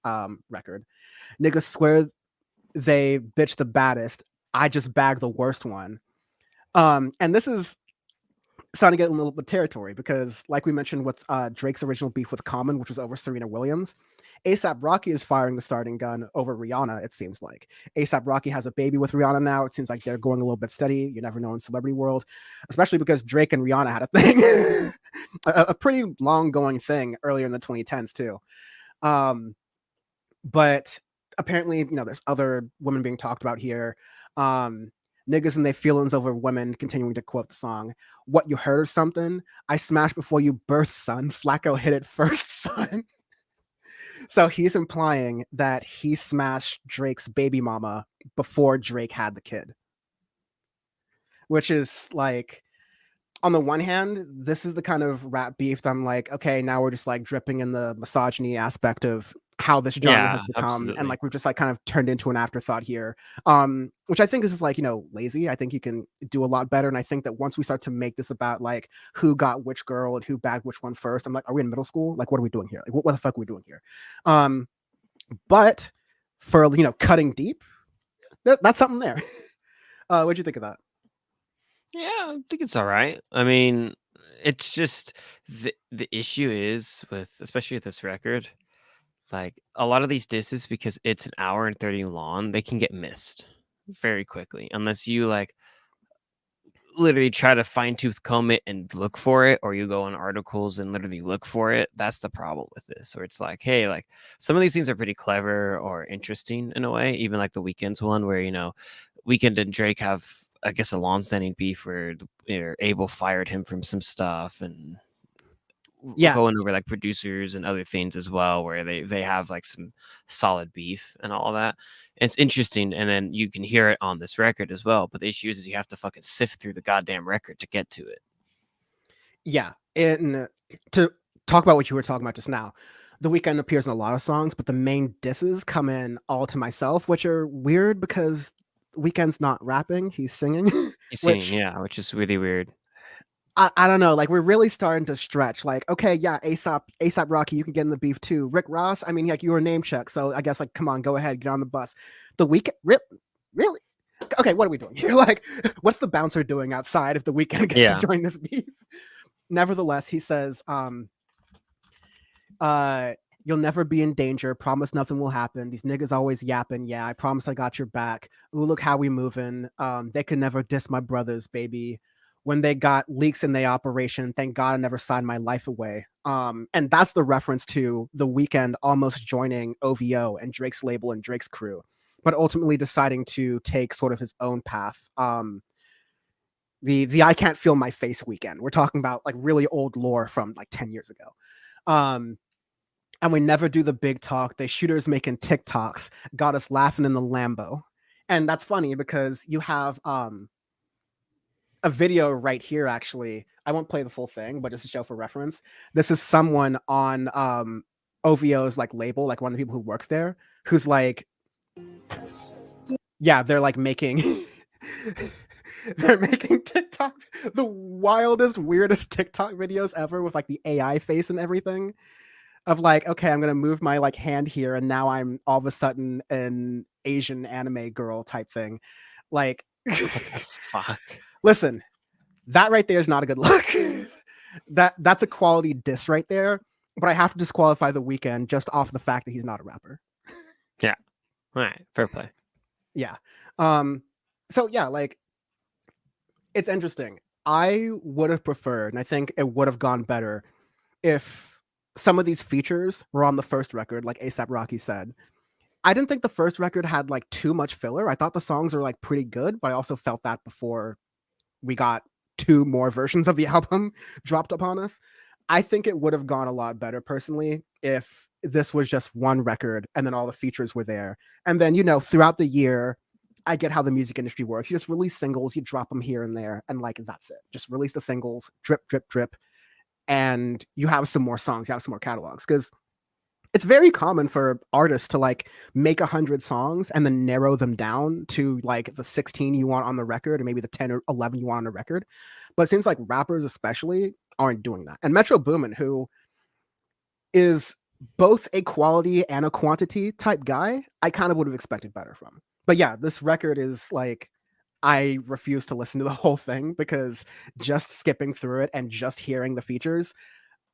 record. Niggas swear they bitch the baddest. I just bagged the worst one. And this is starting to get a little bit territory because, like we mentioned with Drake's original beef with Common, which was over Serena Williams, ASAP Rocky is firing the starting gun over Rihanna, it seems like. ASAP Rocky has a baby with Rihanna now. It seems like they're going a little bit steady. You never know in celebrity world, especially because Drake and Rihanna had a thing, a pretty long going thing earlier in the 2010s too. But apparently, there's other women being talked about here. Niggas and their feelings over women, continuing to quote the song. What, you heard of something? I smashed before you birthed, son. Flacco hit it first, son. So he's implying that he smashed Drake's baby mama before Drake had the kid. Which is like, on the one hand, this is the kind of rap beef that I'm like, okay, now we're just like dripping in the misogyny aspect of how this genre has become. Absolutely. And like we've just like kind of turned into an afterthought here. Which I think is just like, lazy. I think you can do a lot better. And I think that once we start to make this about like who got which girl and who bagged which one first, I'm like, are we in middle school? Like, what are we doing here? Like, what the fuck are we doing here? But for cutting deep, that's something there. What'd you think of that? Yeah, I think it's all right. I mean, it's just the issue is especially with this record, like a lot of these disses, because it's an hour and 30 long, they can get missed very quickly unless you like literally try to fine tooth comb it and look for it, or you go on articles and literally look for it. That's the problem with this. Or it's like, hey, like some of these things are pretty clever or interesting in a way, even like the Weeknd's one where, Weeknd and Drake have, I guess, a long-standing beef where Abel fired him from some stuff, and going over like producers and other things as well, where they have like some solid beef and all that. And it's interesting, and then you can hear it on this record as well. But the issue is you have to fucking sift through the goddamn record to get to it. Yeah, and to talk about what you were talking about just now, The Weeknd appears in a lot of songs, but the main disses come in All to Myself, which are weird because Weeknd's not rapping, he's singing, He's singing, which yeah, which is really weird. I don't know, like we're really starting to stretch. Like, okay, yeah, ASAP Rocky, you can get in the beef too. Rick Ross, I mean, like you were name check, so I guess like come on, go ahead, get on the bus. The Weeknd, really? Okay, what are we doing here? Like, what's the bouncer doing outside if the Weeknd gets Yeah. to join this beef? Nevertheless, he says, you'll never be in danger. Promise nothing will happen. These niggas always yapping. Yeah, I promise I got your back. Ooh, look how we moving. They could never diss my brothers, baby. When they got leaks in their operation, thank God I never signed my life away. And that's the reference to The Weeknd almost joining OVO and Drake's label and Drake's crew, but ultimately deciding to take sort of his own path. The I can't feel my face Weeknd. We're talking about like really old lore from like 10 years ago. And we never do the big talk. They shooters making TikToks got us laughing in the Lambo. And that's funny because you have a video right here, actually. I won't play the full thing, but just to show for reference. This is someone on OVO's like label, like one of the people who works there, who's like, yeah, they're like making they're making TikTok, the wildest, weirdest TikTok videos ever with like the AI face and everything. Of like, okay, I'm gonna move my like hand here, and now I'm all of a sudden an Asian anime girl type thing. Like, What the fuck? listen, that right there is not a good look. That's a quality diss right there. But I have to disqualify The Weeknd just off the fact that he's not a rapper. Yeah. All right. Fair play. Yeah. So yeah, like it's interesting. I would have preferred, and I think it would have gone better if some of these features were on the first record, like ASAP Rocky said. I didn't think the first record had like too much filler. I thought the songs were like pretty good, but I also felt that before we got 2 more versions of the album dropped upon us. I think it would have gone a lot better personally if this was just one record and then all the features were there. And then, you know, throughout the year, I get how the music industry works. You just release singles, you drop them here and there, and like that's it. Just release the singles, drip, drip, drip, and you have some more songs, you have some more catalogs. Because it's very common for artists to like make 100 songs and then narrow them down to like the 16 you want on the record, or maybe the 10 or 11 you want on the record. But it seems like rappers especially aren't doing that. And Metro Boomin, who is both a quality and a quantity type guy, I kind of would have expected better from. But yeah, this record is like, I refuse to listen to the whole thing because just skipping through it and just hearing the features,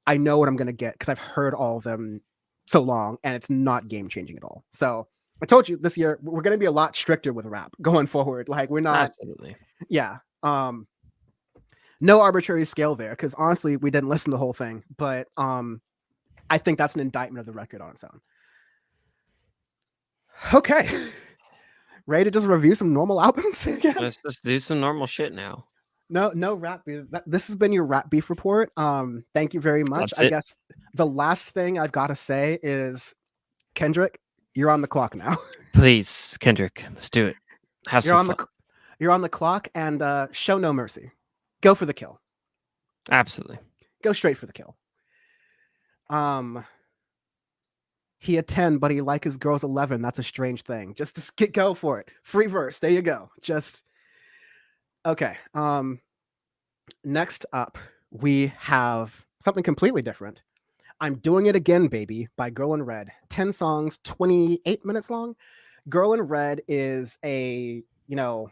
I know what I'm going to get because I've heard all of them so long and it's not game changing at all. So I told you this year we're going to be a lot stricter with rap going forward. Like we're not, Absolutely. yeah. No arbitrary scale there because honestly, we didn't listen to the whole thing, but I think that's an indictment of the record on its own. Okay. Ready to just review some normal albums again? Let's just do some normal shit now. No rap beef. This has been your rap beef report. Thank you very much. That's I it. guess the last thing I've got to say is, Kendrick, you're on the clock now. Please, Kendrick, let's do it. Have You're some on fun. you're on the clock, and show no mercy. Go for the kill. Absolutely. Go straight for the kill. He a 10, but he like his girl's 11. That's a strange thing. Just go for it. Free verse. There you go. Just okay. Next up, we have something completely different. I'm Doing It Again, Baby by Girl in Red. 10 songs, 28 minutes long. Girl in Red is a, you know,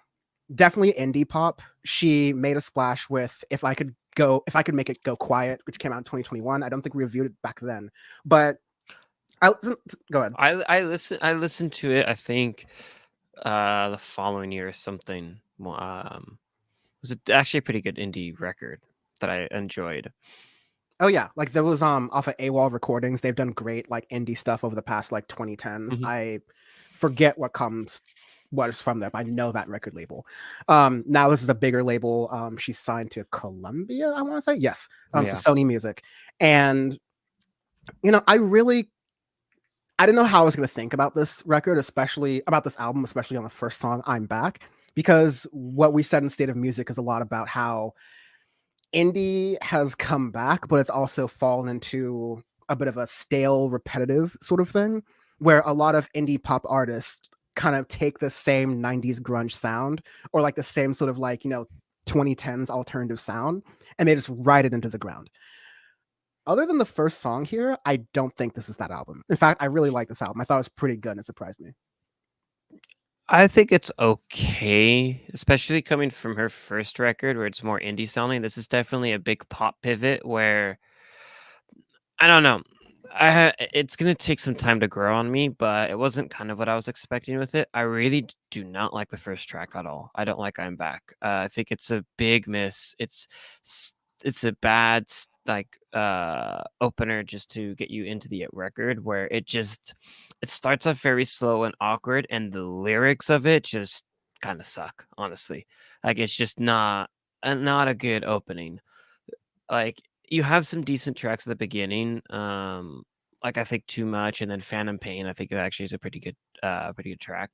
definitely indie pop. She made a splash with If I Could Make It Go Quiet, which came out in 2021. I don't think we reviewed it back then. But go ahead. I listened to it, I think the following year or something. It was actually a pretty good indie record that I enjoyed. Oh yeah, like there was off of AWOL Recordings. They've done great like indie stuff over the past like 2010s. I forget what is from there, but I know that record label. Now this is a bigger label. She's signed to Columbia, I want to say. Yes. So Sony Music. And you know, I didn't know how I was going to think about this record, especially about this album, especially on the first song, I'm Back, because what we said in State of Music is a lot about how indie has come back, but it's also fallen into a bit of a stale, repetitive sort of thing, where a lot of indie pop artists kind of take the same 90s grunge sound or like the same sort of like, 2010s alternative sound and they just ride it into the ground. Other than the first song here, I don't think this is that album. In fact, I really like this album. I thought it was pretty good and it surprised me. I think it's okay, especially coming from her first record where it's more indie sounding. This is definitely a big pop pivot where I don't know. It's gonna take some time to grow on me, but it wasn't kind of what I was expecting with it. I really do not like the first track at all. I don't like "I'm Back." I think it's a big miss. It's a bad opener just to get you into the record where it starts off very slow and awkward, and the lyrics of it just kind of suck. Honestly, like it's just not a good opening. Like, you have some decent tracks at the beginning, like, I think Too Much and then Phantom Pain, I think it actually is a pretty good track.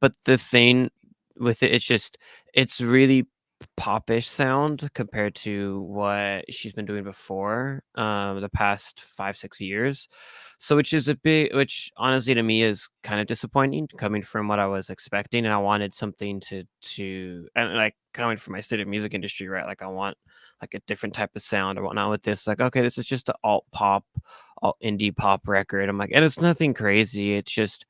But the thing with it, it's really popish sound compared to what she's been doing before, the past 5, 6 years. So which honestly to me is kind of disappointing coming from what I was expecting, and I wanted something to and, like, coming from my state of music industry, right? Like, I want, like, a different type of sound or whatnot with this. Like, okay, this is just a alt pop, alt indie pop record. I'm like, and it's nothing crazy. It's just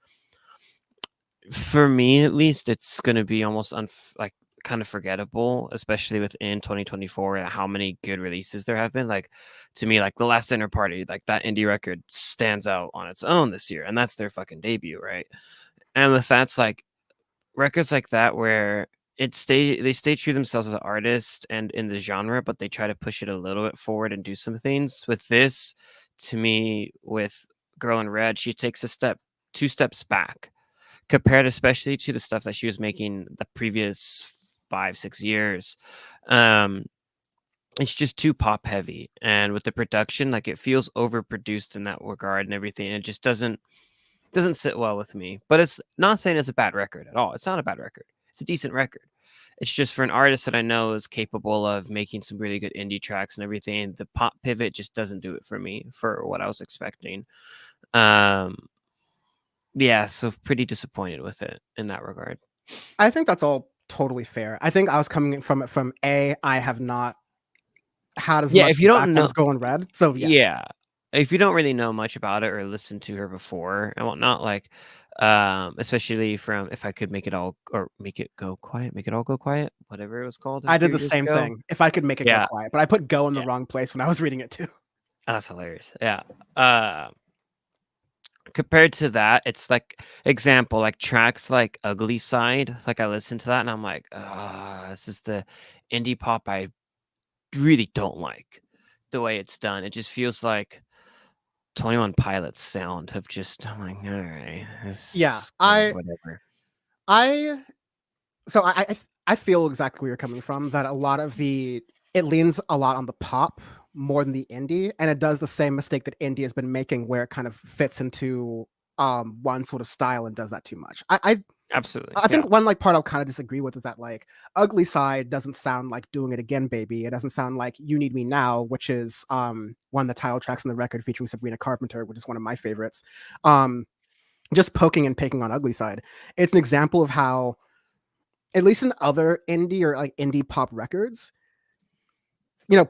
for me at least, it's gonna be almost like kind of forgettable, especially within 2024 and how many good releases there have been. Like to me, like The Last Dinner Party, like that indie record stands out on its own this year, and that's their fucking debut, right? And with that's like records like that where they stay true to themselves as an artist and in the genre, but they try to push it a little bit forward and do some things. With this, to me, with Girl in Red, she takes two steps back compared especially to the stuff that she was making the previous 5, 6 years. um it's just too pop heavy, and with the production, like, it feels overproduced in that regard and everything. It just doesn't sit well with me. But it's not saying it's a bad record at all. It's not a bad record. It's a decent record. It's just for an artist that I know is capable of making some really good indie tracks and everything, the pop pivot just doesn't do it for me for what I was expecting. um yeah, so pretty disappointed with it in that regard. I think that's all totally fair. I think I was coming from it from I have not had as Yeah, much if you don't background know as Girl in Red. So yeah. yeah, if you don't really know much about it or listen to her before and whatnot, like, especially from If I Could Make It All or Make It Go Quiet, Make It All Go Quiet, whatever it was called a I did few the years same ago. thing. If I Could Make It Go Yeah, Quiet, but I put go in the yeah. wrong place when I was reading it too. That's hilarious. Yeah. Compared to that, it's like example, like tracks like Ugly Side, like I listened to that and I'm like, this is the indie pop I really don't like the way it's done. It just feels like 21 Pilots sound of just, I'm like, all right, Yeah. this kind of whatever. I so I feel exactly where you're coming from, that a lot of it leans a lot on the pop more than the indie, and it does the same mistake that indie has been making where it kind of fits into one sort of style and does that too much. Absolutely. I Yeah. think one like part I'll kind of disagree with is that like Ugly Side doesn't sound like Doing It Again, Baby. It doesn't sound like You Need Me Now, which is one of the title tracks on the record featuring Sabrina Carpenter, which is one of my favorites. Um just poking and picking on Ugly Side. It's an example of how, at least in other indie or like indie pop records,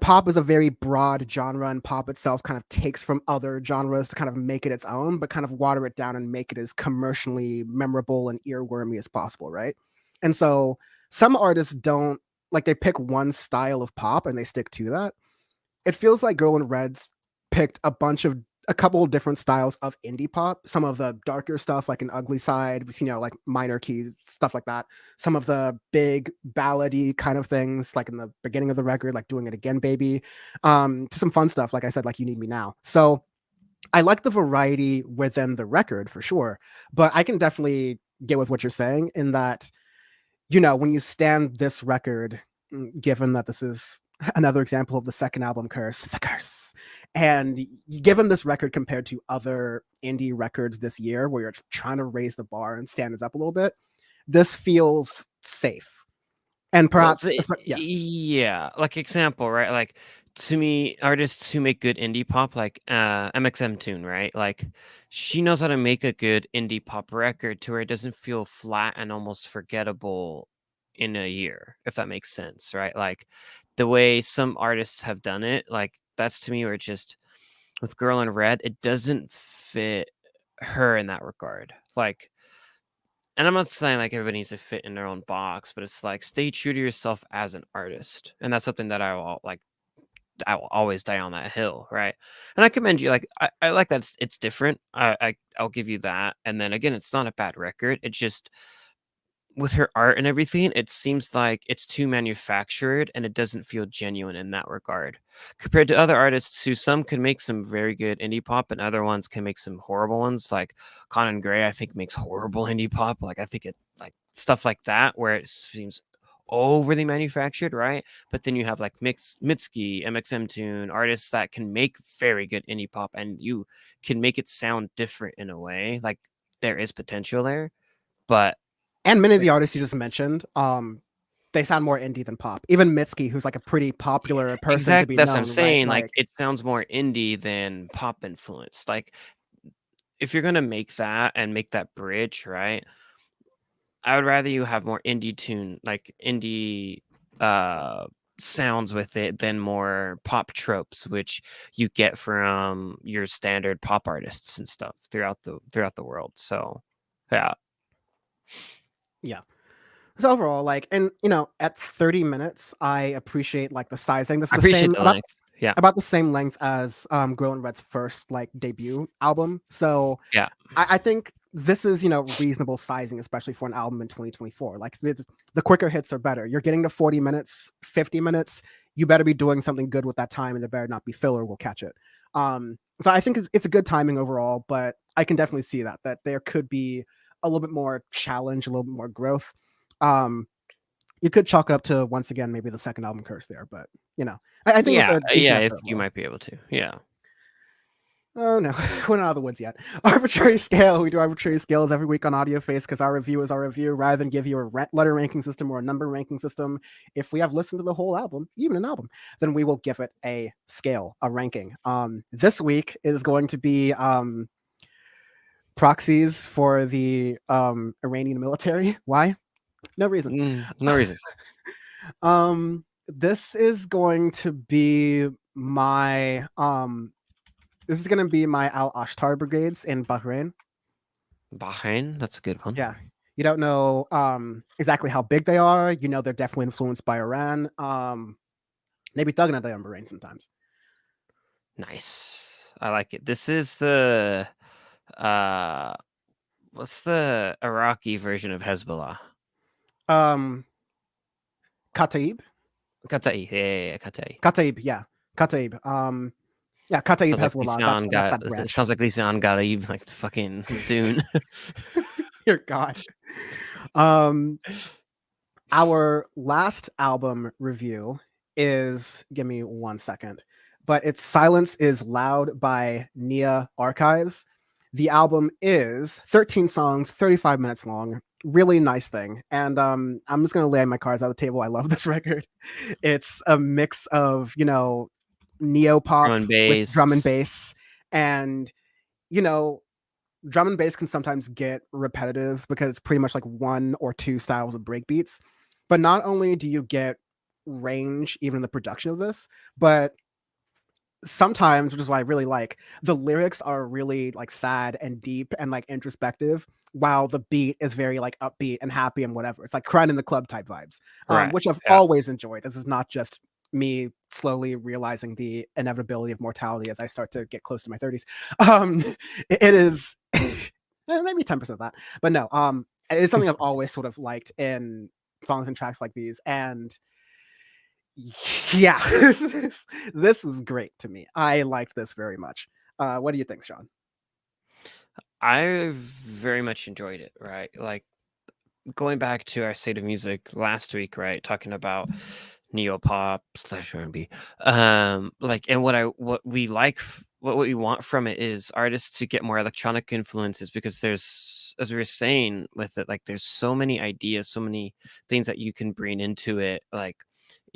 pop is a very broad genre, and pop itself kind of takes from other genres to kind of make it its own, but kind of water it down and make it as commercially memorable and earwormy as possible, right? And so some artists don't like, they pick one style of pop and they stick to that. It feels like Girl in Red's picked a couple of different styles of indie pop. Some of the darker stuff, like an Ugly Side, with like minor keys, stuff like that. Some of the big ballady kind of things, like in the beginning of the record, like Doing It Again, Baby. To some fun stuff, like I said, like You Need Me Now. So I like the variety within the record for sure, but I can definitely get with what you're saying in that, when you stand this record, given that this is another example of the second album curse, the curse, and given this record compared to other indie records this year where you're trying to raise the bar and stand us up a little bit, this feels safe. And Well, perhaps, yeah. yeah, like example, right? Like to me, artists who make good indie pop, like MXM Tune, right? Like, she knows how to make a good indie pop record to where it doesn't feel flat and almost forgettable in a year, if that makes sense, right? Like, the way some artists have done it, like, that's to me where it's just with Girl in Red, it doesn't fit her in that regard. Like, and I'm not saying like everybody needs to fit in their own box, but it's like stay true to yourself as an artist. And that's something that I will always die on that hill, right? And I commend you. Like I like that it's different. I'll give you that. And then again, it's not a bad record. It's just with her art and everything, it seems like it's too manufactured and it doesn't feel genuine in that regard. Compared to other artists who some can make some very good indie pop and other ones can make some horrible ones. Like Conan Gray, I think makes horrible indie pop. Like I think it like stuff like that where it seems overly manufactured, right? But then you have like Mitski, MXM Tune, artists that can make very good indie pop and you can make it sound different in a way. Like there is potential there. But And many of the artists you just mentioned, they sound more indie than pop. Even Mitski, who's like a pretty popular person to exactly, be that's what I'm known, right? saying. Like Like, it sounds more indie than pop influenced. Like if you're gonna make that and make that bridge, right? I would rather you have more indie tune, like indie uh sounds with it than more pop tropes, which you get from your standard pop artists and stuff throughout the world. So yeah. yeah. So overall, like, and at 30 minutes, I appreciate like the sizing. This is I the appreciate same the length. Yeah. about the same length as Girl in Red's first like debut album. So Yeah. I think this is reasonable sizing, especially for an album in 2024. Like the quicker hits are better. You're getting to 40 minutes, 50 minutes. You better be doing something good with that time, and there better not be filler. We'll catch it. So I think it's a good timing overall, but I can definitely see that there could be a little bit more challenge, a little bit more growth. Um, you could chalk it up to once again maybe the second album curse there, but I think it was Yeah. a Yeah, decent I effort think you overall. might be able to. Yeah. Oh no, we're not out of the woods yet. Arbitrary scale. We do arbitrary scales every week on Audio Face because our review is our review. Rather than give you a letter ranking system or a number ranking system, if we have listened to the whole album, even an album, then we will give it a scale, a ranking. This week is going to be proxies for the Iranian military. Why? No reason. No reason. This is going to be my Al Ashtar brigades in Bahrain. Bahrain, that's a good one. Yeah. You don't know exactly how big they are. They're definitely influenced by Iran. Maybe thugging at them Bahrain sometimes. Nice. I like it. This is the what's the Iraqi version of Hezbollah? Kataib. Qatai. Yeah, Qatai. Kataib, yeah. Kataib. Yeah, Kataib Sounds like Hezbollah. Lisan That's got that it branch. sounds like Lisan Ghalib, like the fucking Dune. Dear God. Our last album review is, give me 1 second, but it's Silence is Loud by Nia Archives. The album is 13 songs, 35 minutes long. Really nice thing. And I'm just gonna lay my cards on the table. I love this record. It's a mix of, neo Drum pop and with drum and bass. bass. And, you know, drum and bass can sometimes get repetitive because it's pretty much like one or two styles of breakbeats. But not only do you get range even in the production of this, but sometimes, which is what I really like, the lyrics are really like sad and deep and like introspective, while the beat is very like upbeat and happy and whatever. It's like crying in the club type vibes, Right. which I've Yeah. always enjoyed. This is not just me slowly realizing the inevitability of mortality as I start to get close to my 30s. It is maybe 10% of that, but no, it's something I've always sort of liked in songs and tracks like these. And yeah, this was great to me. I liked this very much. What do you think, Sean? I very much enjoyed it, right? Like going back to our state of music last week, right? Talking about neo pop slash R&B. Like, and what we like, what we want from it is artists to get more electronic influences because there's, as we were saying with it, like there's so many ideas, so many things that you can bring into it. Like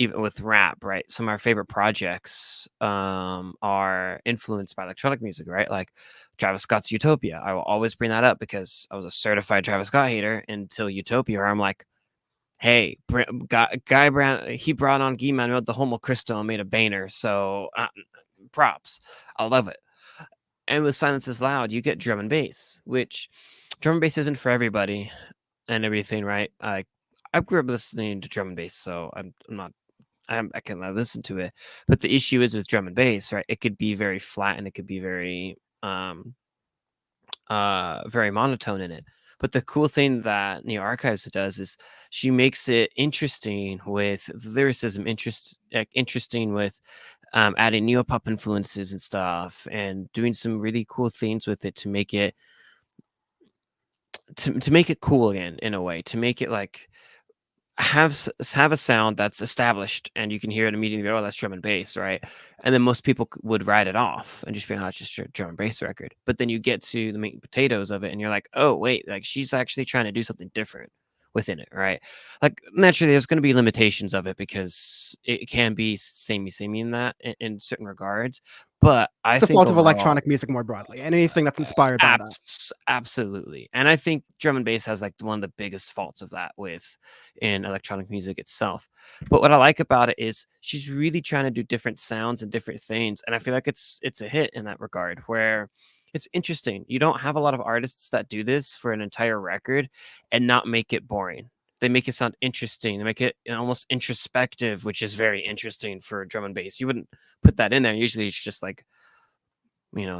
even with rap, right? Some of our favorite projects are influenced by electronic music, right? Like Travis Scott's Utopia. I will always bring that up because I was a certified Travis Scott hater until Utopia, where I'm like, hey, Guy Brown, he brought on Guy Manuel the Homo Cristo and made a banner. So props. I love it. And with Silence is Loud, you get drum and bass, which drum and bass isn't for everybody and everything, right? I grew up listening to drum and bass, so I'm not I can listen to it. But the issue is with drum and bass, right? It could be very flat and it could be very very monotone in it. But the cool thing that Neo Archives does is she makes it interesting with lyricism, interesting with adding neopop influences and stuff, and doing some really cool things with it to make it to make it cool again in a way, to make it like have a sound that's established and you can hear it immediately. Oh, that's drum and bass, right? And then most people would write it off and just be, oh, it's just a drum and bass record. But then you get to the meat and potatoes of it and you're like, oh wait, like she's actually trying to do something different within it, right? Like naturally there's going to be limitations of it because it can be samey in that in certain regards, but I It's a think fault of overall, electronic music more broadly, and anything that's inspired by that. Absolutely. And I think drum and bass has like one of the biggest faults of that with in electronic music itself. But what I like about it is she's really trying to do different sounds and different things. And I feel like it's a hit in that regard where it's interesting. You don't have a lot of artists that do this for an entire record and not make it boring. They make it sound interesting. They make it almost introspective, which is very interesting for drum and bass. You wouldn't put that in there. Usually it's just like,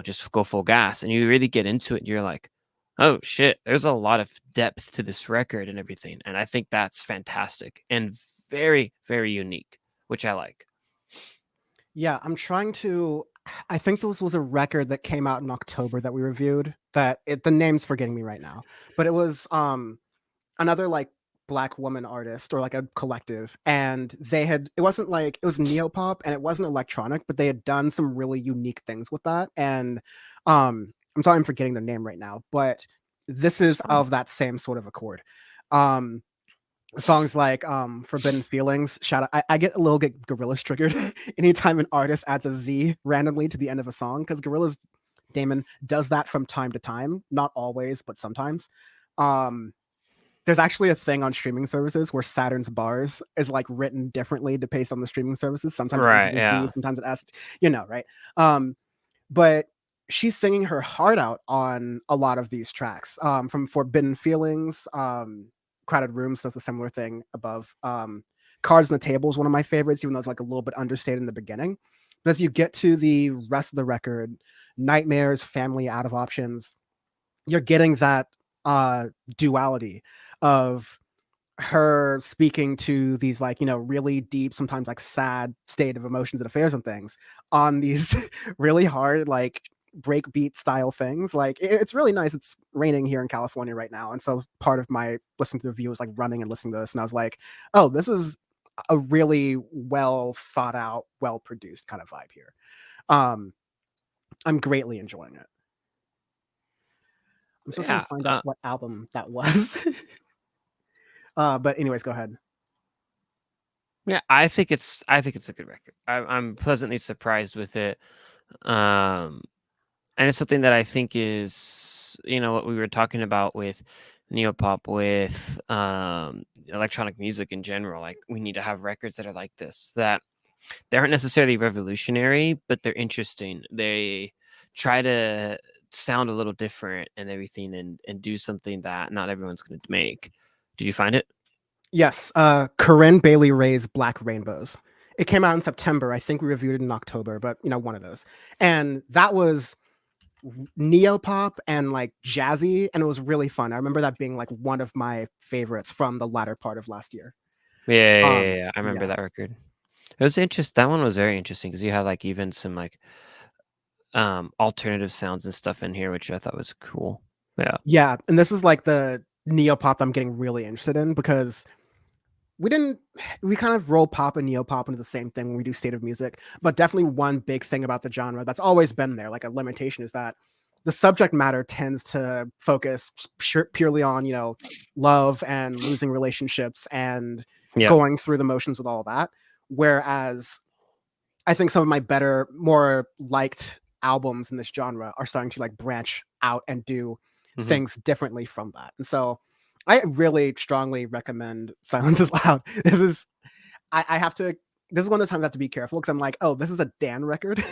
just go full gas, and you really get into it and you're like, oh shit, there's a lot of depth to this record and everything. And I think that's fantastic and very, very unique, which I like. Yeah, I think this was a record that came out in October that we reviewed. The name's forgetting me right now, but it was another like Black woman artist or like a collective, and it wasn't like, it was neopop and it wasn't electronic, but they had done some really unique things with that. And I'm sorry I'm forgetting their name right now, but this is of that same sort of accord. Songs like Forbidden Feelings, shout out, I get a little get Gorillaz triggered anytime an artist adds a Z randomly to the end of a song, because Gorillaz Damon does that from time to time, not always, but sometimes. There's actually a thing on streaming services where Saturn's bars is like written differently to based on the streaming services. Sometimes it ends Right. with a Yeah. Z, sometimes it has, right? But she's singing her heart out on a lot of these tracks. From Forbidden Feelings, Crowded Rooms does a similar thing above. Cards on the Table is one of my favorites, even though it's like a little bit understated in the beginning. But as you get to the rest of the record, Nightmares, Family, Out of Options, you're getting that duality of her speaking to these like, really deep, sometimes like sad state of emotions and affairs and things on these really hard, like breakbeat style things. Like it's really nice. It's raining here in California right now. And so part of my listening to the review was like running and listening to this. And I was like, oh, this is a really well thought out, well produced kind of vibe here. I'm greatly enjoying it. I'm still trying to find out what album that was. But anyways, go ahead. Yeah, I think it's a good record. I'm pleasantly surprised with it. And it's something that I think is, what we were talking about with neopop, with electronic music in general. Like we need to have records that are like this, that they aren't necessarily revolutionary, but they're interesting. They try to sound a little different and everything, and do something that not everyone's going to make. Did you find it? Yes, Corinne Bailey Ray's Black Rainbows. It came out in September. I think we reviewed it in October, but one of those. And that was neopop and like jazzy, and it was really fun. I remember that being like one of my favorites from the latter part of last year. Yeah. I remember that record. It was interesting. That one was very interesting because you had like even some like alternative sounds and stuff in here, which I thought was cool. Yeah, and this is like the neopop I'm getting really interested in, because we kind of roll pop and neopop into the same thing when we do State of Music. But definitely one big thing about the genre that's always been there, like a limitation, is that the subject matter tends to focus purely on, love and losing relationships and going through the motions with all that. Whereas I think some of my better, more liked albums in this genre are starting to like branch out and do things differently from that. And so I really strongly recommend Silence is Loud. This is, I have to, this is one of the times I have to be careful because I'm like, oh, this is a Dan record.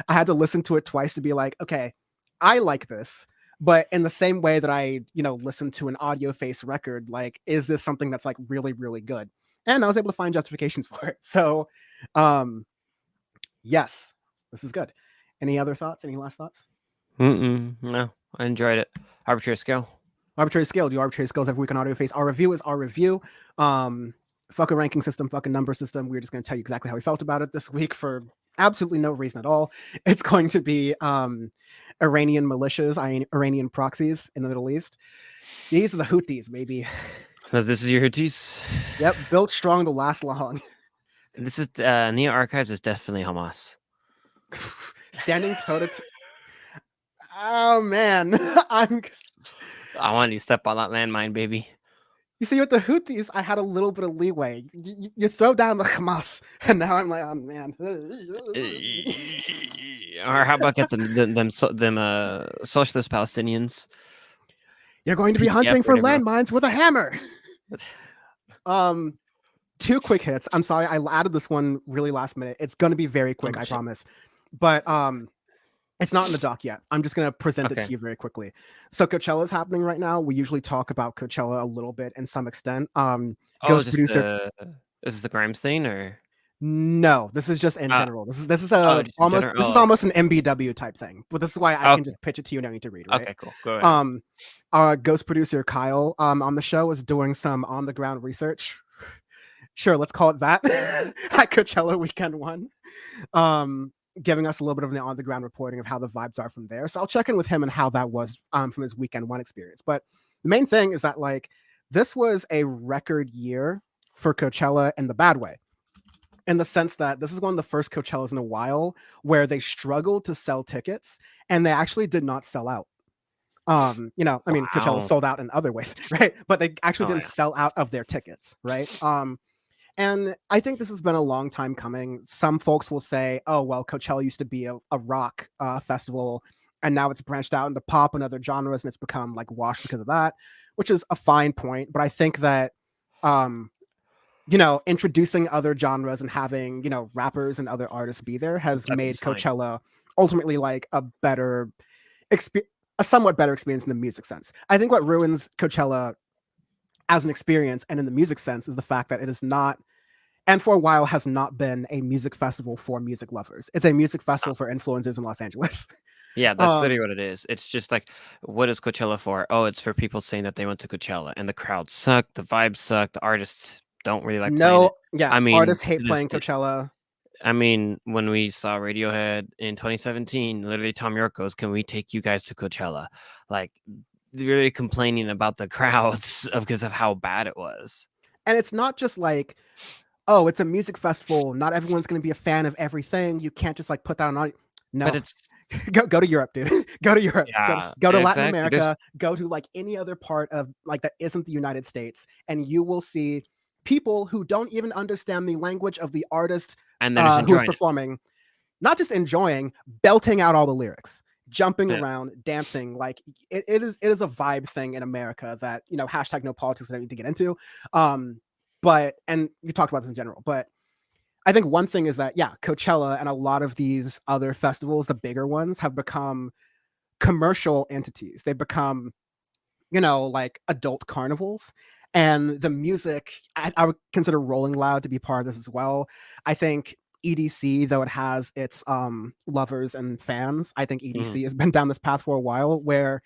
I had to listen to it twice to be like, okay, I like this. But in the same way that I, listen to an Audio Face record, like, is this something that's like really, really good? And I was able to find justifications for it. So, yes, this is good. Any other thoughts? Any last thoughts? No, I enjoyed it. Arbitrary scale. Arbitrary scale. Do arbitrary scales every week on Audio Face. Our review is our review. Fuck a ranking system, fuck a number system. We're just going to tell you exactly how we felt about it this week for absolutely no reason at all. It's going to be Iranian militias, Iranian proxies in the Middle East. These are the Houthis, maybe. This is your Houthis. Yep, built strong to last long. This is Neo Archives is definitely Hamas. Standing toe to toe. Oh man, I wanted you to step on that landmine, baby. You see, with the Houthis, I had a little bit of leeway. You throw down the Hamas, and now I'm like, oh man. Or how about get them socialist Palestinians? You're going to be hunting for landmines with a hammer. 2 quick hits. I'm sorry, I added this one really last minute. It's going to be very quick, I promise. But it's not in the doc yet. I'm just going to present it to you very quickly. So Coachella is happening right now. We usually talk about Coachella a little bit in some extent. Ghost producer. Is this the Grimes thing or? No, this is just in general. This is almost an MBW type thing. But this is why I can just pitch it to you and I don't need to read, right? Okay, cool. Go ahead. Our ghost producer Kyle on the show is doing some on the ground research. Sure, let's call it that. At Coachella Weekend 1. Giving us a little bit of an on the ground reporting of how the vibes are from there. So I'll check in with him and how that was from his Weekend 1 experience. But the main thing is that like this was a record year for Coachella in the bad way. In the sense that this is one of the first Coachellas in a while where they struggled to sell tickets and they actually did not sell out. I mean, Coachella sold out in other ways, right? But they actually didn't sell out of their tickets, right? And I think this has been a long time coming. Some folks will say, oh, well, Coachella used to be a rock festival, and now it's branched out into pop and other genres, and it's become like washed because of that, which is a fine point. But I think that, introducing other genres and having, rappers and other artists be there has made Coachella ultimately like a somewhat better experience in the music sense. I think what ruins Coachella as an experience and in the music sense is the fact that it is not, and for a while has not been, a music festival for music lovers. It's a music festival for influencers in Los Angeles. Yeah, that's literally what it is. It's just like, what is Coachella for? Oh, it's for people saying that they went to Coachella and the crowd sucked, the vibes suck, the artists don't really like playing it. Yeah, I mean, artists hate playing Coachella. I mean, when we saw Radiohead in 2017, literally Tom York goes, "Can we take you guys to Coachella?" Like, really complaining about the crowds because of how bad it was. And it's not just like, oh, it's a music festival. Not everyone's going to be a fan of everything. You can't just like put that on. No, but it's go to Europe, dude. Go to Europe. Yeah, go to Latin America. Go to like any other part of like that isn't the United States, and you will see people who don't even understand the language of the artist and who's performing, not just enjoying, belting out all the lyrics, jumping around, dancing. Like it is a vibe thing in America that, hashtag no politics that I need to get into. But, and you talked about this in general, but I think one thing is that, Coachella and a lot of these other festivals, the bigger ones, have become commercial entities. They've become, like adult carnivals. And the music, I would consider Rolling Loud to be part of this as well. I think EDC, though it has its lovers and fans, I think EDC has been down this path for a while where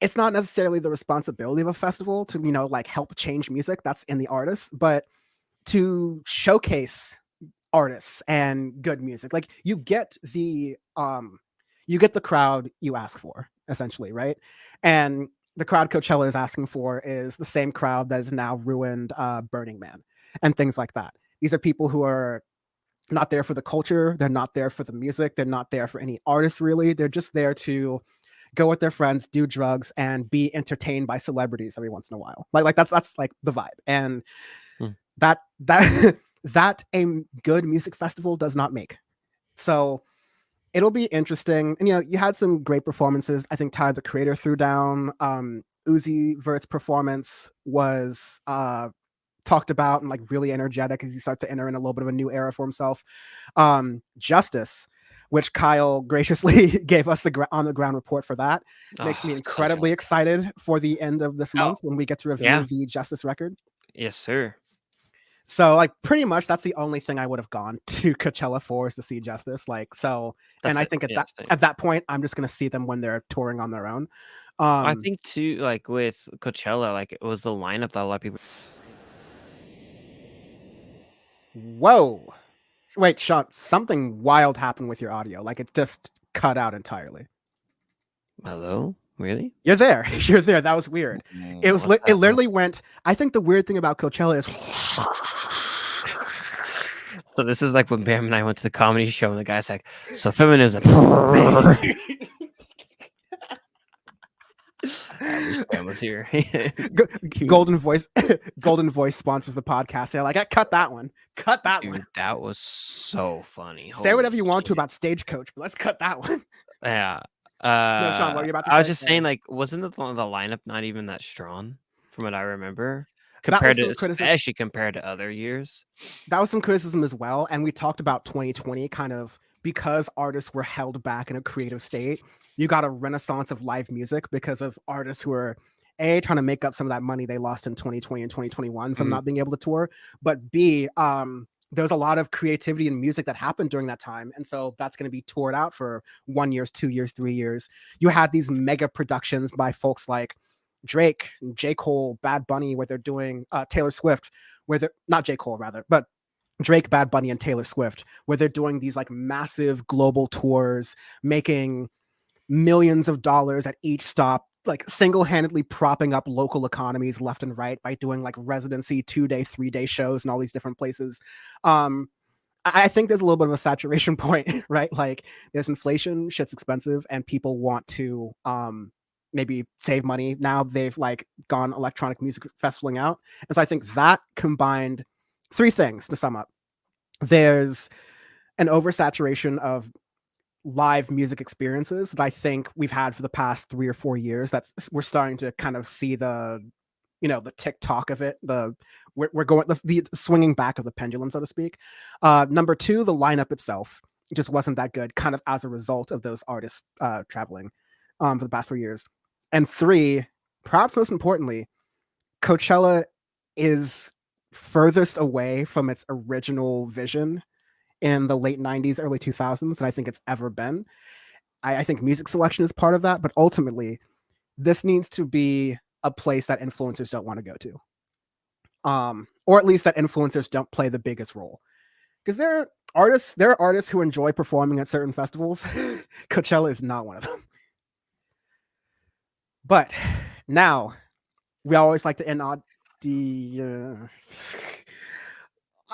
it's not necessarily the responsibility of a festival to, like help change music. That's in the artists, but to showcase artists and good music. Like you get the crowd you ask for, essentially, right? And the crowd Coachella is asking for is the same crowd that has now ruined Burning Man and things like that. These are people who are not there for the culture. They're not there for the music. They're not there for any artists, really. They're just there to go with their friends, do drugs, and be entertained by celebrities every once in a while. Like that's like the vibe. And that that a good music festival does not make. So it'll be interesting. And you had some great performances. I think Tyler the Creator threw down. Uzi Vert's performance was talked about and like really energetic as he starts to enter in a little bit of a new era for himself. Justice, which Kyle graciously gave us the on the ground report for that, makes me incredibly excited for the end of this month when we get to review the Justice record. Yes, sir. So like pretty much that's the only thing I would have gone to Coachella for is to see Justice. Like so, and I think at that point I'm just gonna see them when they're touring on their own. I think too, like with Coachella, like it was the lineup that a lot of people. Whoa. Wait, Sean, something wild happened with your audio. Like it just cut out entirely. Hello? Really? You're there. You're there. That was weird. It was it literally went. I think the weird thing about Coachella is so this is like when Bam and I went to the comedy show and the guy's like, so feminism. Bam was here. Golden Voice sponsors the podcast. They're like, cut that one. Cut that Dude, one. that was so funny. Say whatever you want to about Stagecoach, but let's cut that one. Yeah. No, Sean, what are you about to say? I was just saying, like, wasn't the lineup not even that strong from what I remember? Compared to, especially compared to other years. That was some criticism as well. And we talked about 2020 kind of because artists were held back in a creative state. You got a renaissance of live music because of artists who are A, trying to make up some of that money they lost in 2020 and 2021 from not being able to tour. But B, there's a lot of creativity in music that happened during that time. And so that's going to be toured out for 1 year, 2 years, 3 years. You had these mega productions by folks like Drake, J. Cole, Bad Bunny, where they're doing Taylor Swift, where they're not J. Cole rather, but Drake, Bad Bunny, and Taylor Swift, where they're doing these like massive global tours, making millions of dollars at each stop, like single-handedly propping up local economies left and right by doing like residency 2-day, 3-day shows in all these different places. I think there's a little bit of a saturation point, right? Like there's inflation, shit's expensive, and people want to maybe save money. Now they've like gone electronic music festivaling out. And so I think that combined 3 things to sum up. There's an oversaturation of live music experiences that I think we've had for the past 3 or 4 years. That we're starting to kind of see the TikTok of it. We're going the swinging back of the pendulum, so to speak. Number 2, the lineup itself just wasn't that good, kind of as a result of those artists traveling for the past 3 years. And 3, perhaps most importantly, Coachella is furthest away from its original vision in the late 90s, early 2000s than I think it's ever been. I think music selection is part of that, but ultimately, this needs to be a place that influencers don't want to go to. Or at least that influencers don't play the biggest role. Because there are artists who enjoy performing at certain festivals. Coachella is not one of them. But now, we always like to end on the...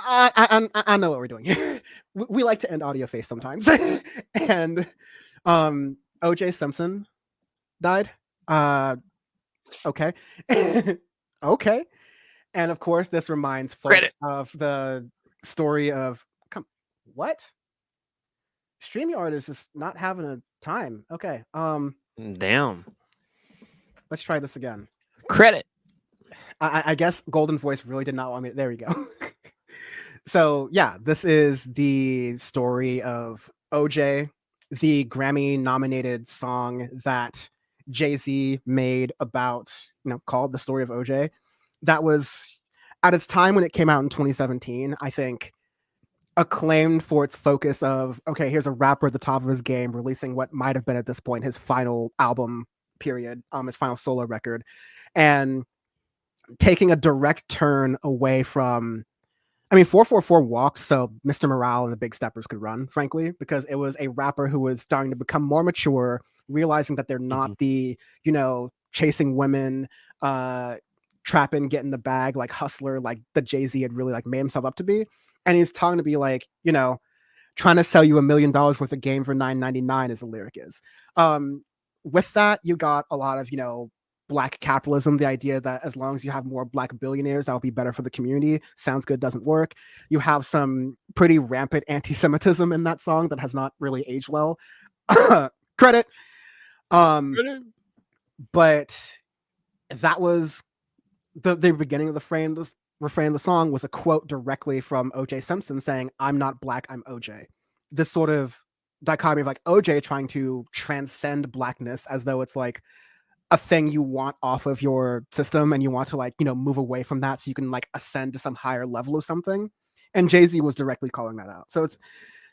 I know what we're doing here. We like to end audio face sometimes. And O.J. Simpson died. Okay. Okay. And of course, this reminds folks of the story of... What? StreamYard is just not having a time. Okay. Damn. Let's try this again. Credit. I guess Golden Voice really did not want me. There we go. So yeah, this is the story of OJ, the Grammy-nominated song that Jay-Z made about, called The Story of OJ. That was, at its time when it came out in 2017, I think, acclaimed for its focus of, okay, here's a rapper at the top of his game releasing what might have been at this point his final album period, his final solo record, and taking a direct turn away from... 444 walked so Mr. Morale and the Big Steppers could run, frankly, because it was a rapper who was starting to become more mature, realizing that they're not the, chasing women, trapping, getting the bag, like hustler, like the Jay-Z had really like made himself up to be. And he's talking to be like, trying to sell you $1 million worth of game for $9.99 as the lyric is. With that, you got a lot of, black capitalism, the idea that as long as you have more black billionaires, that'll be better for the community. Sounds good, doesn't work. You have some pretty rampant anti-Semitism in that song that has not really aged well. Credit. But that was the beginning of the refrain of the song was a quote directly from OJ Simpson saying, "I'm not black, I'm OJ." This sort of dichotomy of like OJ trying to transcend blackness as though it's like a thing you want off of your system and you want to like, move away from that so you can like ascend to some higher level of something. And Jay-Z was directly calling that out. So it's,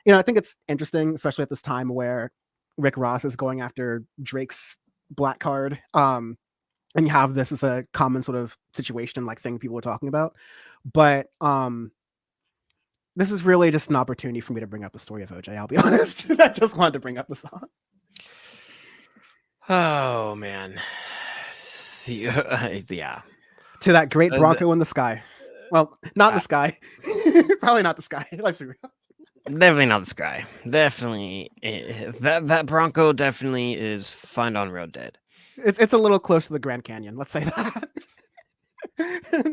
I think it's interesting, especially at this time where Rick Ross is going after Drake's black card. And you have this as a common sort of situation, like thing people are talking about. But this is really just an opportunity for me to bring up the story of OJ. I'll be honest. I just wanted to bring up the song. Oh man, yeah. To that great Bronco in the sky. Well, not in the sky. Probably not the sky. Life's real. Definitely not the sky. Definitely that Bronco definitely is find on road dead. It's a little close to the Grand Canyon. Let's say that.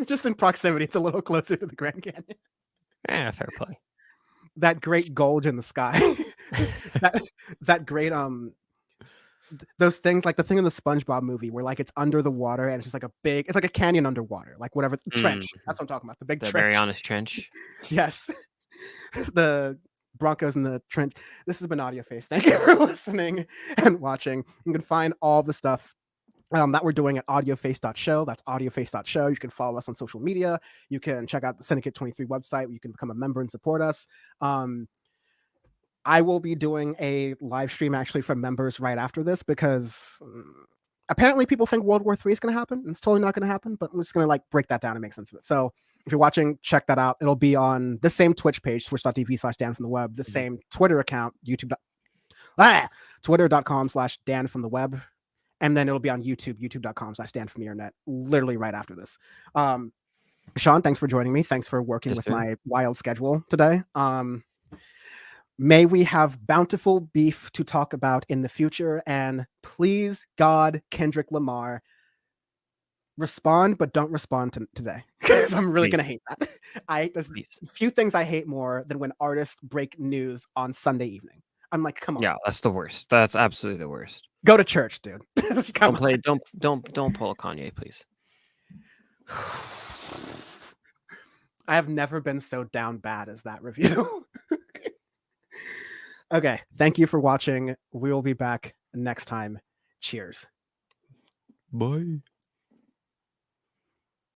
Just in proximity, it's a little closer to the Grand Canyon. Yeah, fair play. That great gulch in the sky. that great those things like the thing in the SpongeBob movie where like it's under the water and it's just like it's like a canyon underwater, like whatever trench. That's what I'm talking about. The big the trench. Marianas Trench. Yes. The Broncos in the trench. This has been Audio Face. Thank you for listening and watching. You can find all the stuff that we're doing at audioface.show. That's audioface.show. You can follow us on social media. You can check out the Syndicate 23 website where you can become a member and support us. I will be doing a live stream actually for members right after this because apparently people think World War III is going to happen. And it's totally not going to happen, but I'm just going to like break that down and make sense of it. So if you're watching, check that out. It'll be on the same Twitch page, twitch.tv/Dan from the web, the same Twitter account, twitter.com/Dan from the web. And then it'll be on YouTube, youtube.com/Dan from the internet, literally right after this. Sean, thanks for joining me. Thanks for working with my wild schedule today. May we have bountiful beef to talk about in the future. And please, God, Kendrick Lamar, respond, but don't respond today. Because I'm really going to hate that. There's a few things I hate more than when artists break news on Sunday evening. I'm like, come on. Yeah, that's the worst. That's absolutely the worst. Go to church, dude. Don't pull a Kanye, please. I have never been so down bad as that review. Okay, thank you for watching. We will be back next time. Cheers. Bye.